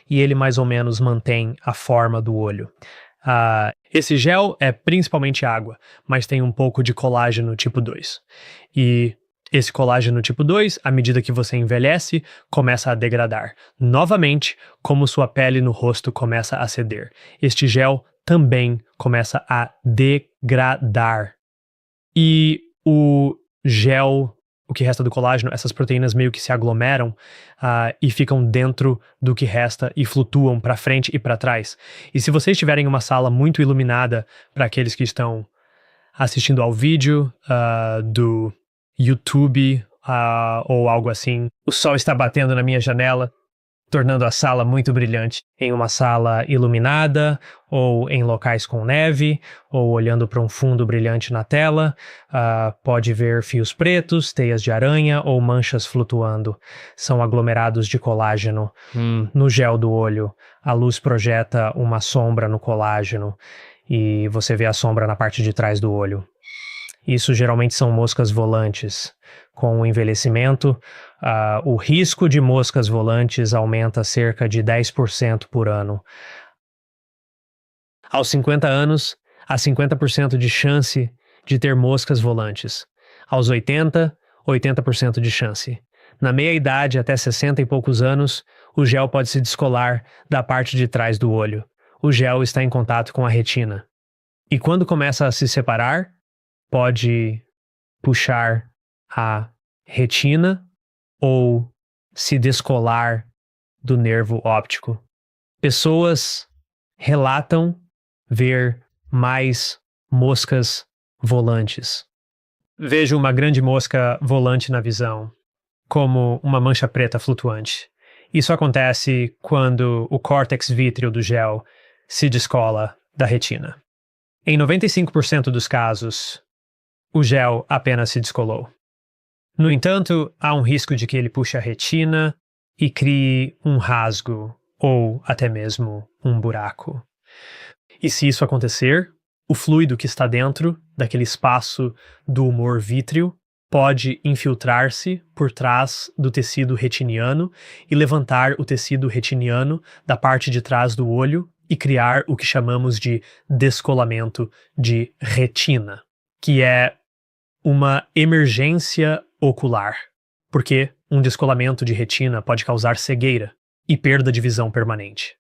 e ele mais ou menos mantém a forma do olho. Esse gel é principalmente água, mas tem um pouco de colágeno tipo 2. E esse colágeno tipo 2, à medida que você envelhece, começa a degradar. Novamente, como sua pele no rosto começa a ceder. Este gel também começa a degradar. E o gel, o que resta do colágeno, essas proteínas meio que se aglomeram e ficam dentro do que resta e flutuam para frente e para trás. E se vocês estiverem em uma sala muito iluminada, para aqueles que estão assistindo ao vídeo do YouTube ou algo assim, o sol está batendo na minha janela, tornando a sala muito brilhante. Em uma sala iluminada, ou em locais com neve, ou olhando para um fundo brilhante na tela, pode ver fios pretos, teias de aranha ou manchas flutuando. São aglomerados de colágeno no gel do olho. A luz projeta uma sombra no colágeno e você vê a sombra na parte de trás do olho. Isso geralmente são moscas volantes. Com o envelhecimento, o risco de moscas volantes aumenta cerca de 10% por ano. Aos 50 anos, há 50% de chance de ter moscas volantes. Aos 80, 80% de chance. Na meia-idade, até 60 e poucos anos, o gel pode se descolar da parte de trás do olho. O gel está em contato com a retina. E quando começa a se separar, pode puxar a retina ou se descolar do nervo óptico. Pessoas relatam ver mais moscas volantes. Vejo uma grande mosca volante na visão, como uma mancha preta flutuante. Isso acontece quando o córtex vítreo do gel se descola da retina. Em 95% dos casos, o gel apenas se descolou. No entanto, há um risco de que ele puxe a retina e crie um rasgo ou até mesmo um buraco. E se isso acontecer, o fluido que está dentro daquele espaço do humor vítreo pode infiltrar-se por trás do tecido retiniano e levantar o tecido retiniano da parte de trás do olho e criar o que chamamos de descolamento de retina, que é uma emergência ocular, porque um descolamento de retina pode causar cegueira e perda de visão permanente.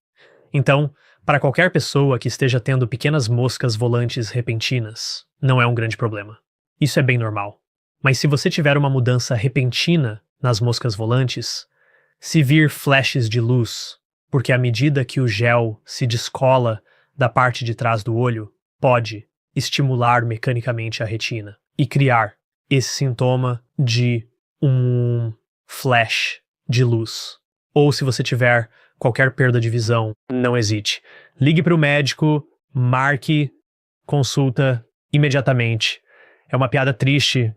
Então, para qualquer pessoa que esteja tendo pequenas moscas volantes repentinas, não é um grande problema. Isso é bem normal. Mas se você tiver uma mudança repentina nas moscas volantes, se vir flashes de luz, porque à medida que o gel se descola da parte de trás do olho, pode estimular mecanicamente a retina e criar esse sintoma de um flash de luz. Ou se você tiver qualquer perda de visão, não hesite. Ligue para o médico, marque consulta imediatamente. É uma piada triste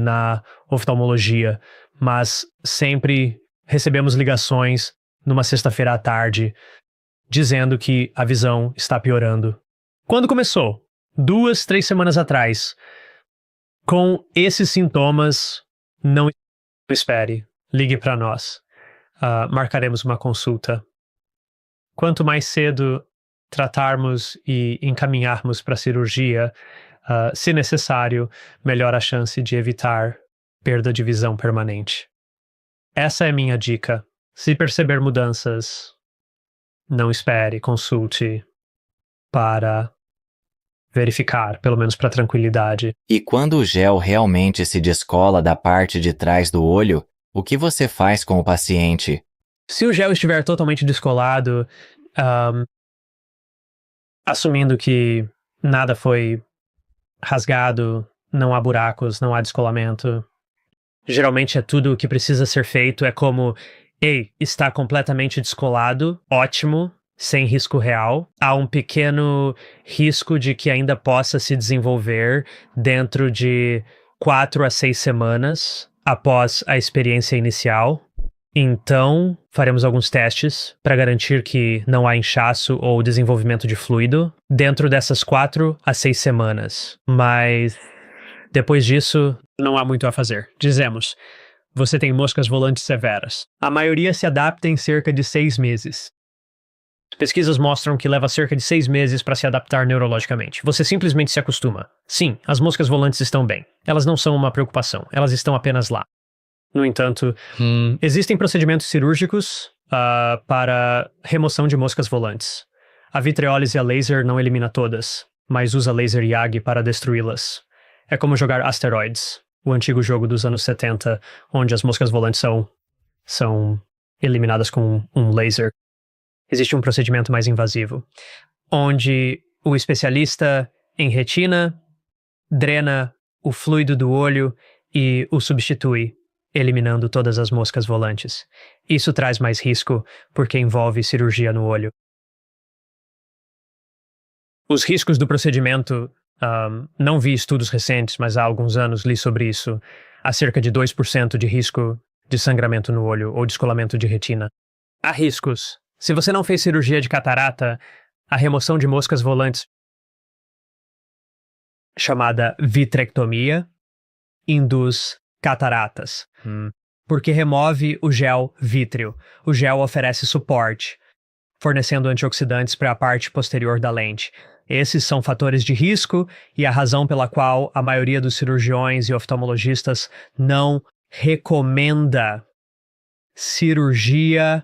na oftalmologia, mas sempre recebemos ligações numa sexta-feira à tarde dizendo que a visão está piorando. Quando começou? 2, 3 semanas atrás. Com esses sintomas, não espere. Ligue para nós. Marcaremos uma consulta. Quanto mais cedo tratarmos e encaminharmos para a cirurgia, se necessário, melhor a chance de evitar perda de visão permanente. Essa é minha dica. Se perceber mudanças, não espere, consulte para verificar, pelo menos para tranquilidade. E quando o gel realmente se descola da parte de trás do olho, o que você faz com o paciente? Se o gel estiver totalmente descolado, assumindo que nada foi rasgado, não há buracos, não há descolamento, geralmente é tudo o que precisa ser feito, é como, está completamente descolado, ótimo, sem risco real. Há um pequeno risco de que ainda possa se desenvolver dentro de 4 a 6 semanas após a experiência inicial. Então, faremos alguns testes para garantir que não há inchaço ou desenvolvimento de fluido dentro dessas 4 a 6 semanas. Mas depois disso, não há muito a fazer. Dizemos, você tem moscas volantes severas. A maioria se adapta em cerca de 6 meses. Pesquisas mostram que leva cerca de 6 meses para se adaptar neurologicamente. Você simplesmente se acostuma. Sim, as moscas volantes estão bem. Elas não são uma preocupação. Elas estão apenas lá. No entanto, existem procedimentos cirúrgicos para remoção de moscas volantes. A vitreólise a laser não elimina todas, mas usa laser YAG para destruí-las. É como jogar Asteroids, o antigo jogo dos anos 70, onde as moscas volantes são eliminadas com um laser. Existe um procedimento mais invasivo, onde o especialista em retina drena o fluido do olho e o substitui, eliminando todas as moscas volantes. Isso traz mais risco porque envolve cirurgia no olho. Os riscos do procedimento, não vi estudos recentes, mas há alguns anos li sobre isso. Há cerca de 2% de risco de sangramento no olho ou descolamento de retina. Há riscos. Se você não fez cirurgia de catarata, a remoção de moscas volantes chamada vitrectomia, induz cataratas, porque remove o gel vítreo. O gel oferece suporte, fornecendo antioxidantes para a parte posterior da lente. Esses são fatores de risco e a razão pela qual a maioria dos cirurgiões e oftalmologistas não recomenda cirurgia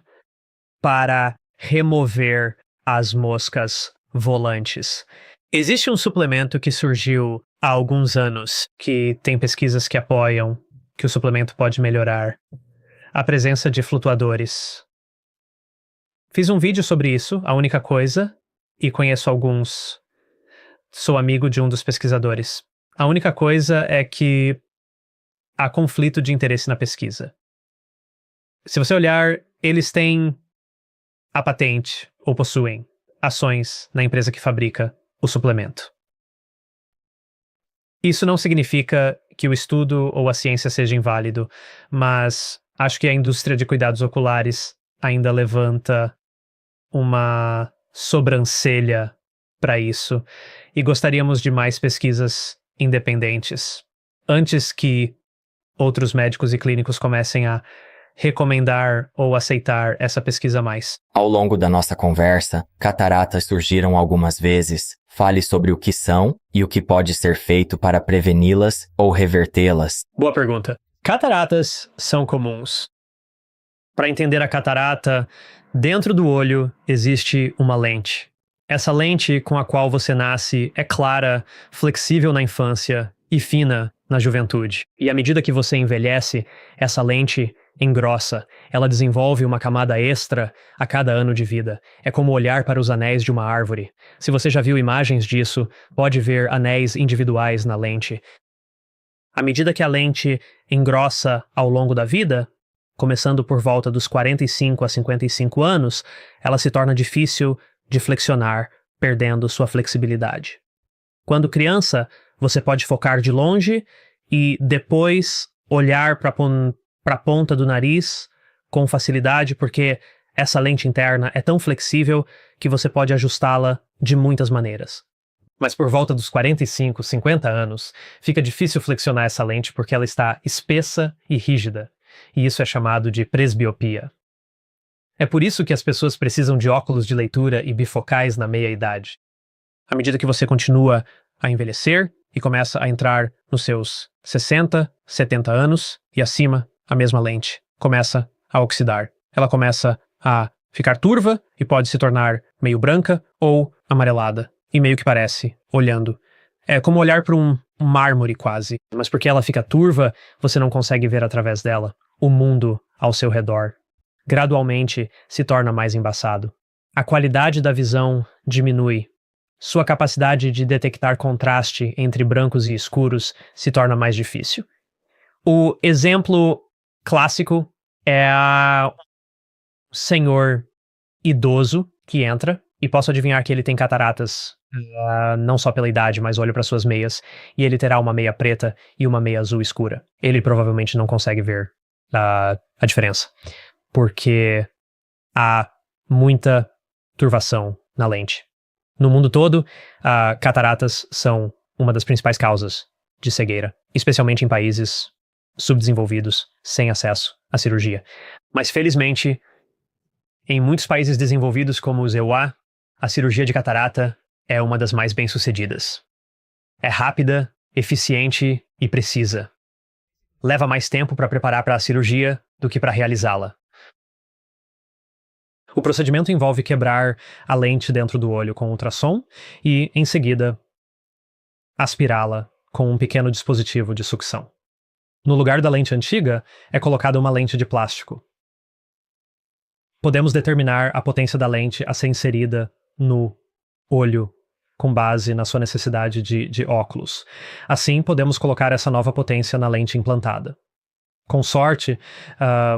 para remover as moscas volantes. Existe um suplemento que surgiu há alguns anos, que tem pesquisas que apoiam que o suplemento pode melhorar a presença de flutuadores. Fiz um vídeo sobre isso, a única coisa, e conheço alguns. Sou amigo de um dos pesquisadores. A única coisa é que há conflito de interesse na pesquisa. Se você olhar, eles têm a patente, ou possuem ações na empresa que fabrica o suplemento. Isso não significa que o estudo ou a ciência seja inválido, mas acho que a indústria de cuidados oculares ainda levanta uma sobrancelha para isso e gostaríamos de mais pesquisas independentes antes que outros médicos e clínicos comecem a recomendar ou aceitar essa pesquisa mais. Ao longo da nossa conversa, cataratas surgiram algumas vezes. Fale sobre o que são e o que pode ser feito para preveni-las ou revertê-las. Boa pergunta. Cataratas são comuns. Para entender a catarata, dentro do olho existe uma lente. Essa lente com a qual você nasce é clara, flexível na infância e fina na juventude. E à medida que você envelhece, essa lente engrossa. Ela desenvolve uma camada extra a cada ano de vida. É como olhar para os anéis de uma árvore. Se você já viu imagens disso, pode ver anéis individuais na lente. À medida que a lente engrossa ao longo da vida, começando por volta dos 45 a 55 anos, ela se torna difícil de flexionar, perdendo sua flexibilidade. Quando criança, você pode focar de longe e depois olhar para a ponta do nariz com facilidade, porque essa lente interna é tão flexível que você pode ajustá-la de muitas maneiras. Mas por volta dos 45, 50 anos, fica difícil flexionar essa lente porque ela está espessa e rígida, e isso é chamado de presbiopia. É por isso que as pessoas precisam de óculos de leitura e bifocais na meia-idade. À medida que você continua a envelhecer e começa a entrar nos seus 60, 70 anos e acima, a mesma lente começa a oxidar. Ela começa a ficar turva e pode se tornar meio branca ou amarelada. E meio que parece, olhando. É como olhar para um mármore quase. Mas porque ela fica turva, você não consegue ver através dela o mundo ao seu redor. Gradualmente se torna mais embaçado. A qualidade da visão diminui. Sua capacidade de detectar contraste entre brancos e escuros se torna mais difícil. O exemplo clássico é o senhor idoso que entra, e posso adivinhar que ele tem cataratas, não só pela idade, mas olho para suas meias, e ele terá uma meia preta e uma meia azul escura. Ele provavelmente não consegue ver a diferença, porque há muita turvação na lente. No mundo todo, cataratas são uma das principais causas de cegueira, especialmente em países subdesenvolvidos, sem acesso à cirurgia. Mas felizmente, em muitos países desenvolvidos como os EUA, a cirurgia de catarata é uma das mais bem-sucedidas. É rápida, eficiente e precisa. Leva mais tempo para preparar para a cirurgia do que para realizá-la. O procedimento envolve quebrar a lente dentro do olho com ultrassom e, em seguida, aspirá-la com um pequeno dispositivo de sucção. No lugar da lente antiga, é colocada uma lente de plástico. Podemos determinar a potência da lente a ser inserida no olho com base na sua necessidade de óculos. Assim, podemos colocar essa nova potência na lente implantada. Com sorte,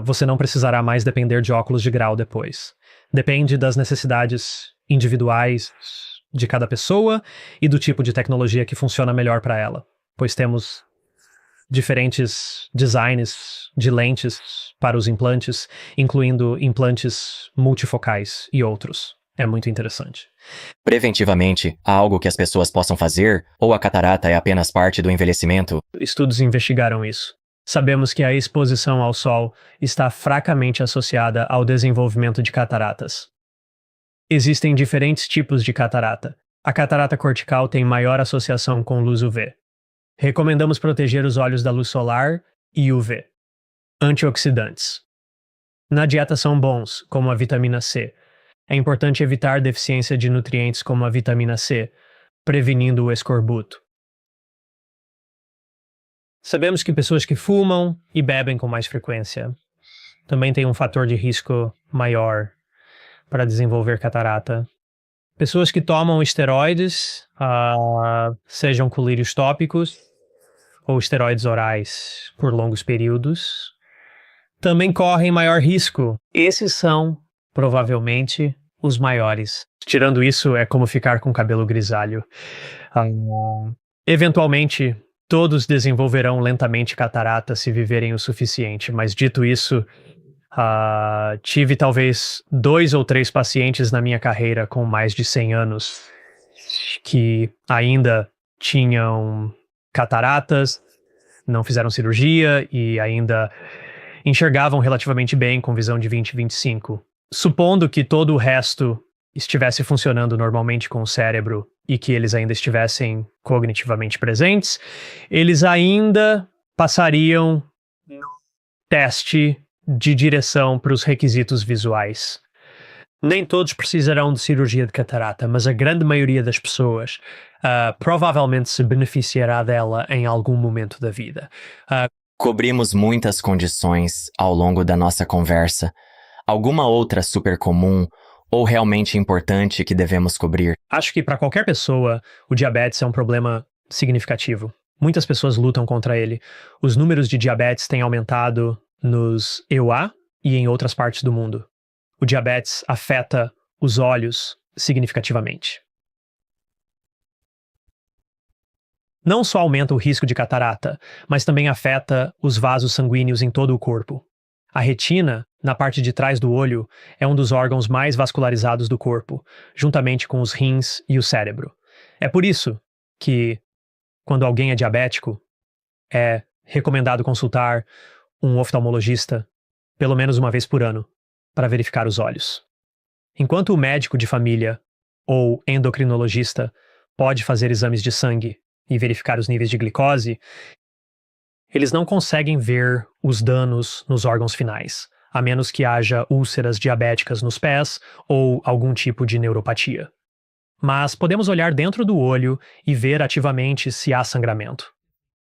você não precisará mais depender de óculos de grau depois. Depende das necessidades individuais de cada pessoa e do tipo de tecnologia que funciona melhor para ela, pois temos diferentes designs de lentes para os implantes, incluindo implantes multifocais e outros. É muito interessante. Preventivamente, há algo que as pessoas possam fazer, ou a catarata é apenas parte do envelhecimento? Estudos investigaram isso. Sabemos que a exposição ao sol está fracamente associada ao desenvolvimento de cataratas. Existem diferentes tipos de catarata. A catarata cortical tem maior associação com luz UV. Recomendamos proteger os olhos da luz solar e UV. Antioxidantes. Na dieta são bons, como a vitamina C. É importante evitar deficiência de nutrientes como a vitamina C, prevenindo o escorbuto. Sabemos que pessoas que fumam e bebem com mais frequência também têm um fator de risco maior para desenvolver catarata. Pessoas que tomam esteroides, sejam colírios tópicos ou esteroides orais por longos períodos, também correm maior risco. Esses são, provavelmente, os maiores. Tirando isso, é como ficar com cabelo grisalho. Eventualmente, todos desenvolverão lentamente catarata se viverem o suficiente, mas dito isso, tive talvez 2 ou 3 pacientes na minha carreira com mais de 100 anos que ainda tinham cataratas, não fizeram cirurgia e ainda enxergavam relativamente bem com visão de 20/25. Supondo que todo o resto estivesse funcionando normalmente com o cérebro e que eles ainda estivessem cognitivamente presentes, eles ainda passariam no teste de direção para os requisitos visuais. Nem todos precisarão de cirurgia de catarata, mas a grande maioria das pessoas provavelmente se beneficiará dela em algum momento da vida. Cobrimos muitas condições ao longo da nossa conversa. Alguma outra super comum ou realmente importante que devemos cobrir? Acho que para qualquer pessoa, o diabetes é um problema significativo. Muitas pessoas lutam contra ele. Os números de diabetes têm aumentado nos EUA e em outras partes do mundo. O diabetes afeta os olhos significativamente. Não só aumenta o risco de catarata, mas também afeta os vasos sanguíneos em todo o corpo. A retina, na parte de trás do olho, é um dos órgãos mais vascularizados do corpo, juntamente com os rins e o cérebro. É por isso que, quando alguém é diabético, é recomendado consultar um oftalmologista pelo menos uma vez por ano para verificar os olhos. Enquanto o médico de família ou endocrinologista pode fazer exames de sangue e verificar os níveis de glicose, eles não conseguem ver os danos nos órgãos finais, a menos que haja úlceras diabéticas nos pés ou algum tipo de neuropatia. Mas podemos olhar dentro do olho e ver ativamente se há sangramento.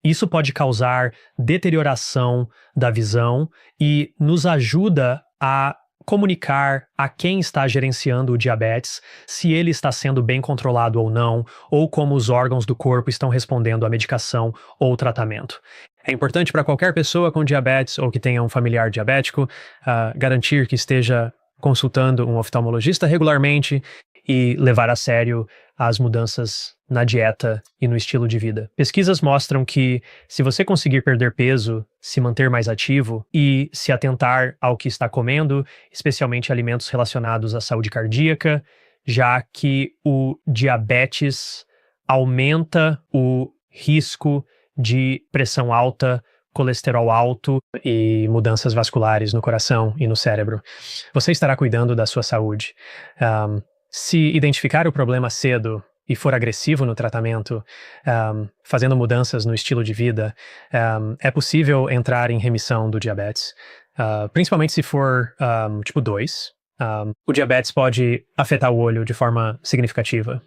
Isso pode causar deterioração da visão e nos ajuda a comunicar a quem está gerenciando o diabetes se ele está sendo bem controlado ou não, ou como os órgãos do corpo estão respondendo à medicação ou tratamento. É importante para qualquer pessoa com diabetes ou que tenha um familiar diabético garantir que esteja consultando um oftalmologista regularmente e levar a sério as mudanças na dieta e no estilo de vida. Pesquisas mostram que, se você conseguir perder peso, se manter mais ativo e se atentar ao que está comendo, especialmente alimentos relacionados à saúde cardíaca, já que o diabetes aumenta o risco de pressão alta, colesterol alto e mudanças vasculares no coração e no cérebro. Você estará cuidando da sua saúde. Se identificar o problema cedo e for agressivo no tratamento, fazendo mudanças no estilo de vida, é possível entrar em remissão do diabetes, principalmente se for tipo 2. O diabetes pode afetar o olho de forma significativa.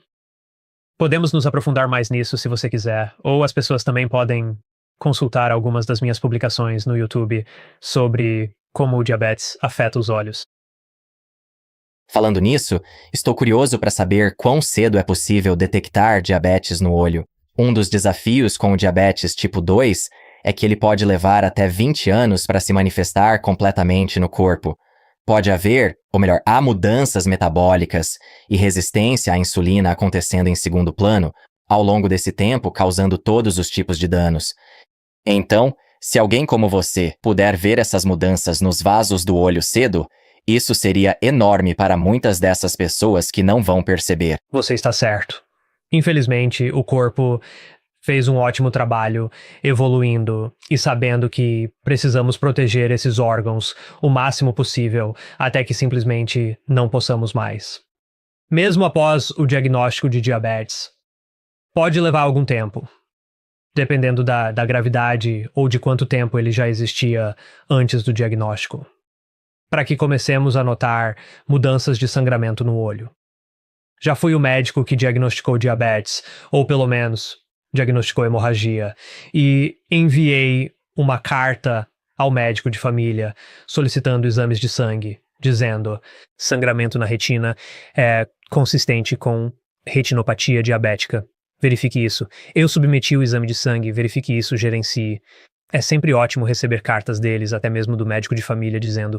Podemos nos aprofundar mais nisso se você quiser, ou as pessoas também podem consultar algumas das minhas publicações no YouTube sobre como o diabetes afeta os olhos. Falando nisso, estou curioso para saber quão cedo é possível detectar diabetes no olho. Um dos desafios com o diabetes tipo 2 é que ele pode levar até 20 anos para se manifestar completamente no corpo. Pode haver, ou melhor, há mudanças metabólicas e resistência à insulina acontecendo em segundo plano ao longo desse tempo, causando todos os tipos de danos. Então, se alguém como você puder ver essas mudanças nos vasos do olho cedo, Isso seria enorme para muitas dessas pessoas que não vão perceber. Você está certo. Infelizmente, o corpo fez um ótimo trabalho evoluindo e sabendo que precisamos proteger esses órgãos o máximo possível até que simplesmente não possamos mais. Mesmo após o diagnóstico de diabetes, pode levar algum tempo, dependendo da gravidade ou de quanto tempo ele já existia antes do diagnóstico, para que comecemos a notar mudanças de sangramento no olho. Já fui o médico que diagnosticou diabetes, ou pelo menos diagnosticou hemorragia, e enviei uma carta ao médico de família solicitando exames de sangue, dizendo: sangramento na retina é consistente com retinopatia diabética. Verifique isso. Eu submeti o exame de sangue, verifique isso, gerencie. É sempre ótimo receber cartas deles, até mesmo do médico de família, dizendo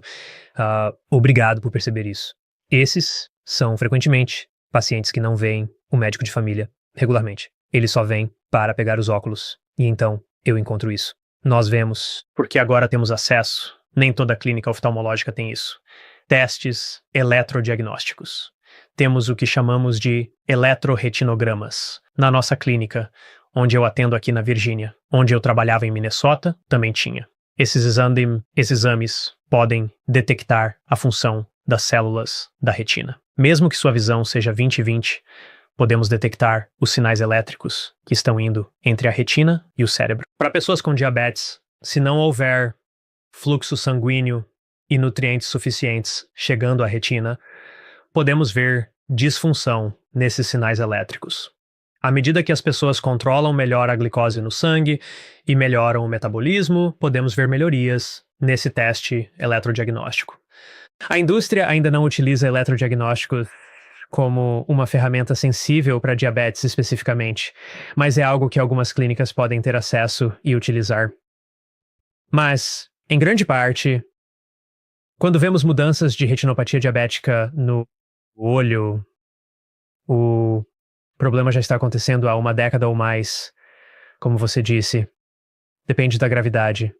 obrigado por perceber isso. Esses são, frequentemente, pacientes que não veem o médico de família regularmente. Eles só vêm para pegar os óculos. E então, eu encontro isso. Nós vemos, porque agora temos acesso, nem toda clínica oftalmológica tem isso, testes eletrodiagnósticos. Temos o que chamamos de eletroretinogramas. Na nossa clínica, onde eu atendo aqui na Virgínia, onde eu trabalhava em Minnesota, também tinha. Esses exames podem detectar a função das células da retina. Mesmo que sua visão seja 20/20, podemos detectar os sinais elétricos que estão indo entre a retina e o cérebro. Para pessoas com diabetes, se não houver fluxo sanguíneo e nutrientes suficientes chegando à retina, podemos ver disfunção nesses sinais elétricos. À medida que as pessoas controlam melhor a glicose no sangue e melhoram o metabolismo, podemos ver melhorias nesse teste eletrodiagnóstico. A indústria ainda não utiliza eletrodiagnósticos como uma ferramenta sensível para diabetes especificamente, mas é algo que algumas clínicas podem ter acesso e utilizar. Mas, em grande parte, quando vemos mudanças de retinopatia diabética no olho, o problema já está acontecendo há uma década ou mais, como você disse. Depende da gravidade.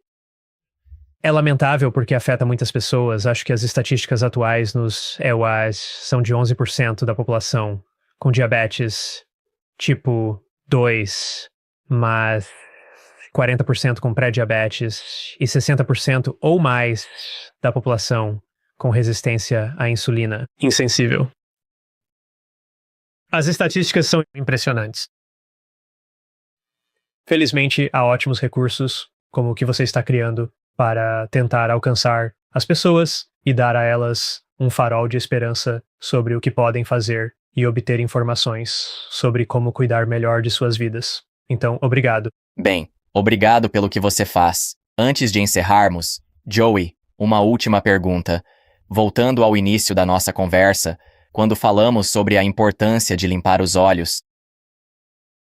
É lamentável porque afeta muitas pessoas. Acho que as estatísticas atuais nos EUAs são de 11% da população com diabetes tipo 2, mas 40% com pré-diabetes e 60% ou mais da população com resistência à insulina insensível. As estatísticas são impressionantes. Felizmente, há ótimos recursos, como o que você está criando, para tentar alcançar as pessoas e dar a elas um farol de esperança sobre o que podem fazer e obter informações sobre como cuidar melhor de suas vidas. Então, obrigado. Bem, obrigado pelo que você faz. Antes de encerrarmos, Joey, uma última pergunta. Voltando ao início da nossa conversa, quando falamos sobre a importância de limpar os olhos,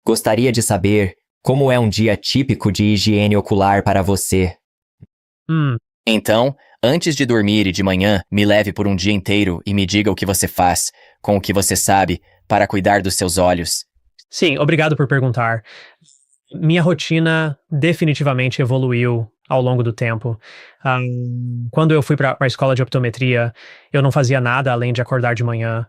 gostaria de saber como é um dia típico de higiene ocular para você. Então, antes de dormir e de manhã, me leve por um dia inteiro e me diga o que você faz, com o que você sabe, para cuidar dos seus olhos. Sim, obrigado por perguntar. Minha rotina definitivamente evoluiu ao longo do tempo. Quando eu fui para a escola de optometria, eu não fazia nada além de acordar de manhã,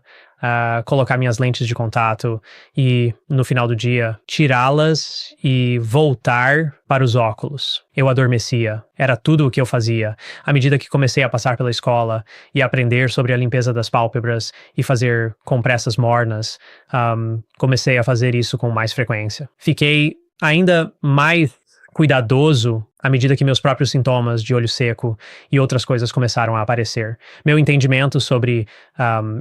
colocar minhas lentes de contato e, no final do dia, tirá-las e voltar para os óculos. Eu adormecia. Era tudo o que eu fazia. À medida que comecei a passar pela escola e aprender sobre a limpeza das pálpebras e fazer compressas mornas, comecei a fazer isso com mais frequência. Fiquei ainda mais cuidadoso à medida que meus próprios sintomas de olho seco e outras coisas começaram a aparecer. Meu entendimento sobre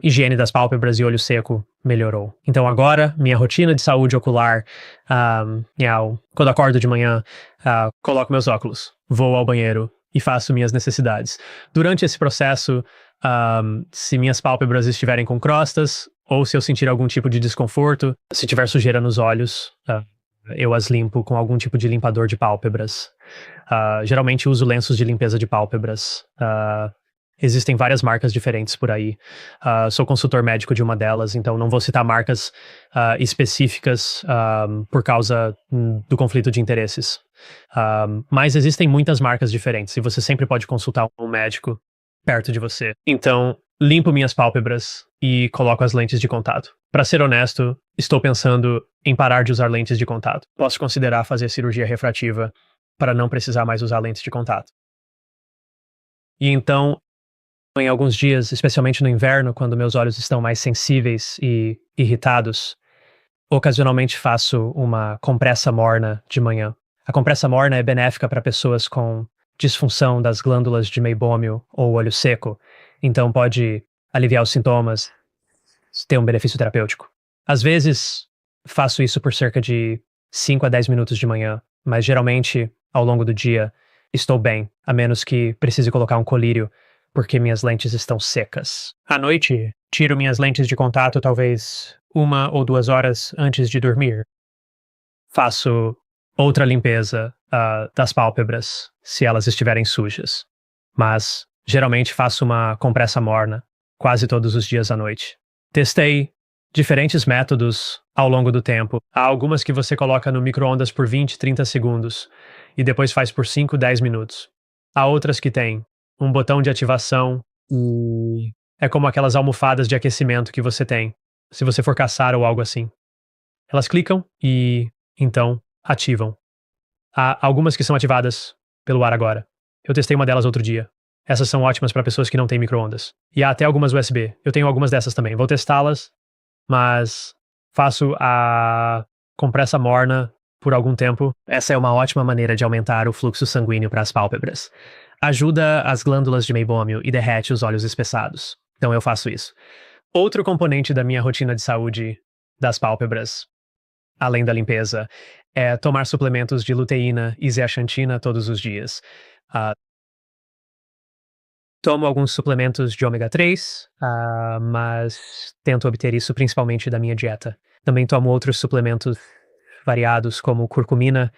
higiene das pálpebras e olho seco melhorou. Então agora, minha rotina de saúde ocular, quando acordo de manhã, coloco meus óculos, vou ao banheiro e faço minhas necessidades. Durante esse processo, se minhas pálpebras estiverem com crostas ou se eu sentir algum tipo de desconforto, se tiver sujeira nos olhos, eu as limpo com algum tipo de limpador de pálpebras. Geralmente uso lenços de limpeza de pálpebras. Existem várias marcas diferentes por aí. Sou consultor médico de uma delas, então não vou citar marcas específicas por causa do conflito de interesses. Mas existem muitas marcas diferentes e você sempre pode consultar um médico perto de você. Então, limpo minhas pálpebras e coloco as lentes de contato. Para ser honesto, estou pensando em parar de usar lentes de contato. Posso considerar fazer cirurgia refrativa para não precisar mais usar lentes de contato. E então, em alguns dias, especialmente no inverno, quando meus olhos estão mais sensíveis e irritados, ocasionalmente faço uma compressa morna de manhã. A compressa morna é benéfica para pessoas com disfunção das glândulas de meibômio ou olho seco, então pode aliviar os sintomas, ter um benefício terapêutico. Às vezes, faço isso por cerca de 5 a 10 minutos de manhã, mas geralmente, ao longo do dia, estou bem, a menos que precise colocar um colírio, porque minhas lentes estão secas. À noite, tiro minhas lentes de contato talvez 1 ou 2 horas antes de dormir. Faço outra limpeza das pálpebras, se elas estiverem sujas. Mas, geralmente, faço uma compressa morna, quase todos os dias à noite. Testei diferentes métodos ao longo do tempo. Há algumas que você coloca no micro-ondas por 20, 30 segundos e depois faz por 5, 10 minutos. Há outras que têm um botão de ativação e é como aquelas almofadas de aquecimento que você tem, se você for caçar ou algo assim. Elas clicam e, então, ativam. Há algumas que são ativadas pelo ar agora. Eu testei uma delas outro dia. Essas são ótimas para pessoas que não têm micro-ondas. E há até algumas USB. Eu tenho algumas dessas também. Vou testá-las, mas faço a compressa morna por algum tempo. Essa é uma ótima maneira de aumentar o fluxo sanguíneo para as pálpebras. Ajuda as glândulas de meibômio e derrete os olhos espessados. Então eu faço isso. Outro componente da minha rotina de saúde das pálpebras, além da limpeza, é tomar suplementos de luteína e zeaxantina todos os dias. Tomo alguns suplementos de ômega 3, mas tento obter isso principalmente da minha dieta. Também tomo outros suplementos variados, como curcumina,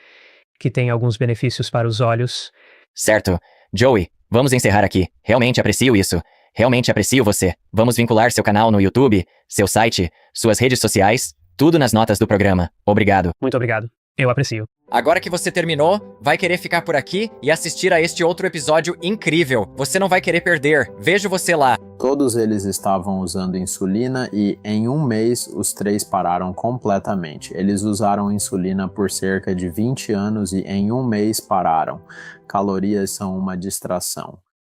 que tem alguns benefícios para os olhos. Certo. Joey, vamos encerrar aqui. Realmente aprecio isso. Realmente aprecio você. Vamos vincular seu canal no YouTube, seu site, suas redes sociais, tudo nas notas do programa. Obrigado. Muito obrigado. Eu aprecio. Agora que você terminou, vai querer ficar por aqui e assistir a este outro episódio incrível. Você não vai querer perder. Vejo você lá. Todos eles estavam usando insulina e em um mês os 3 pararam completamente. Eles usaram insulina por cerca de 20 anos e em um mês pararam. Calorias são uma distração.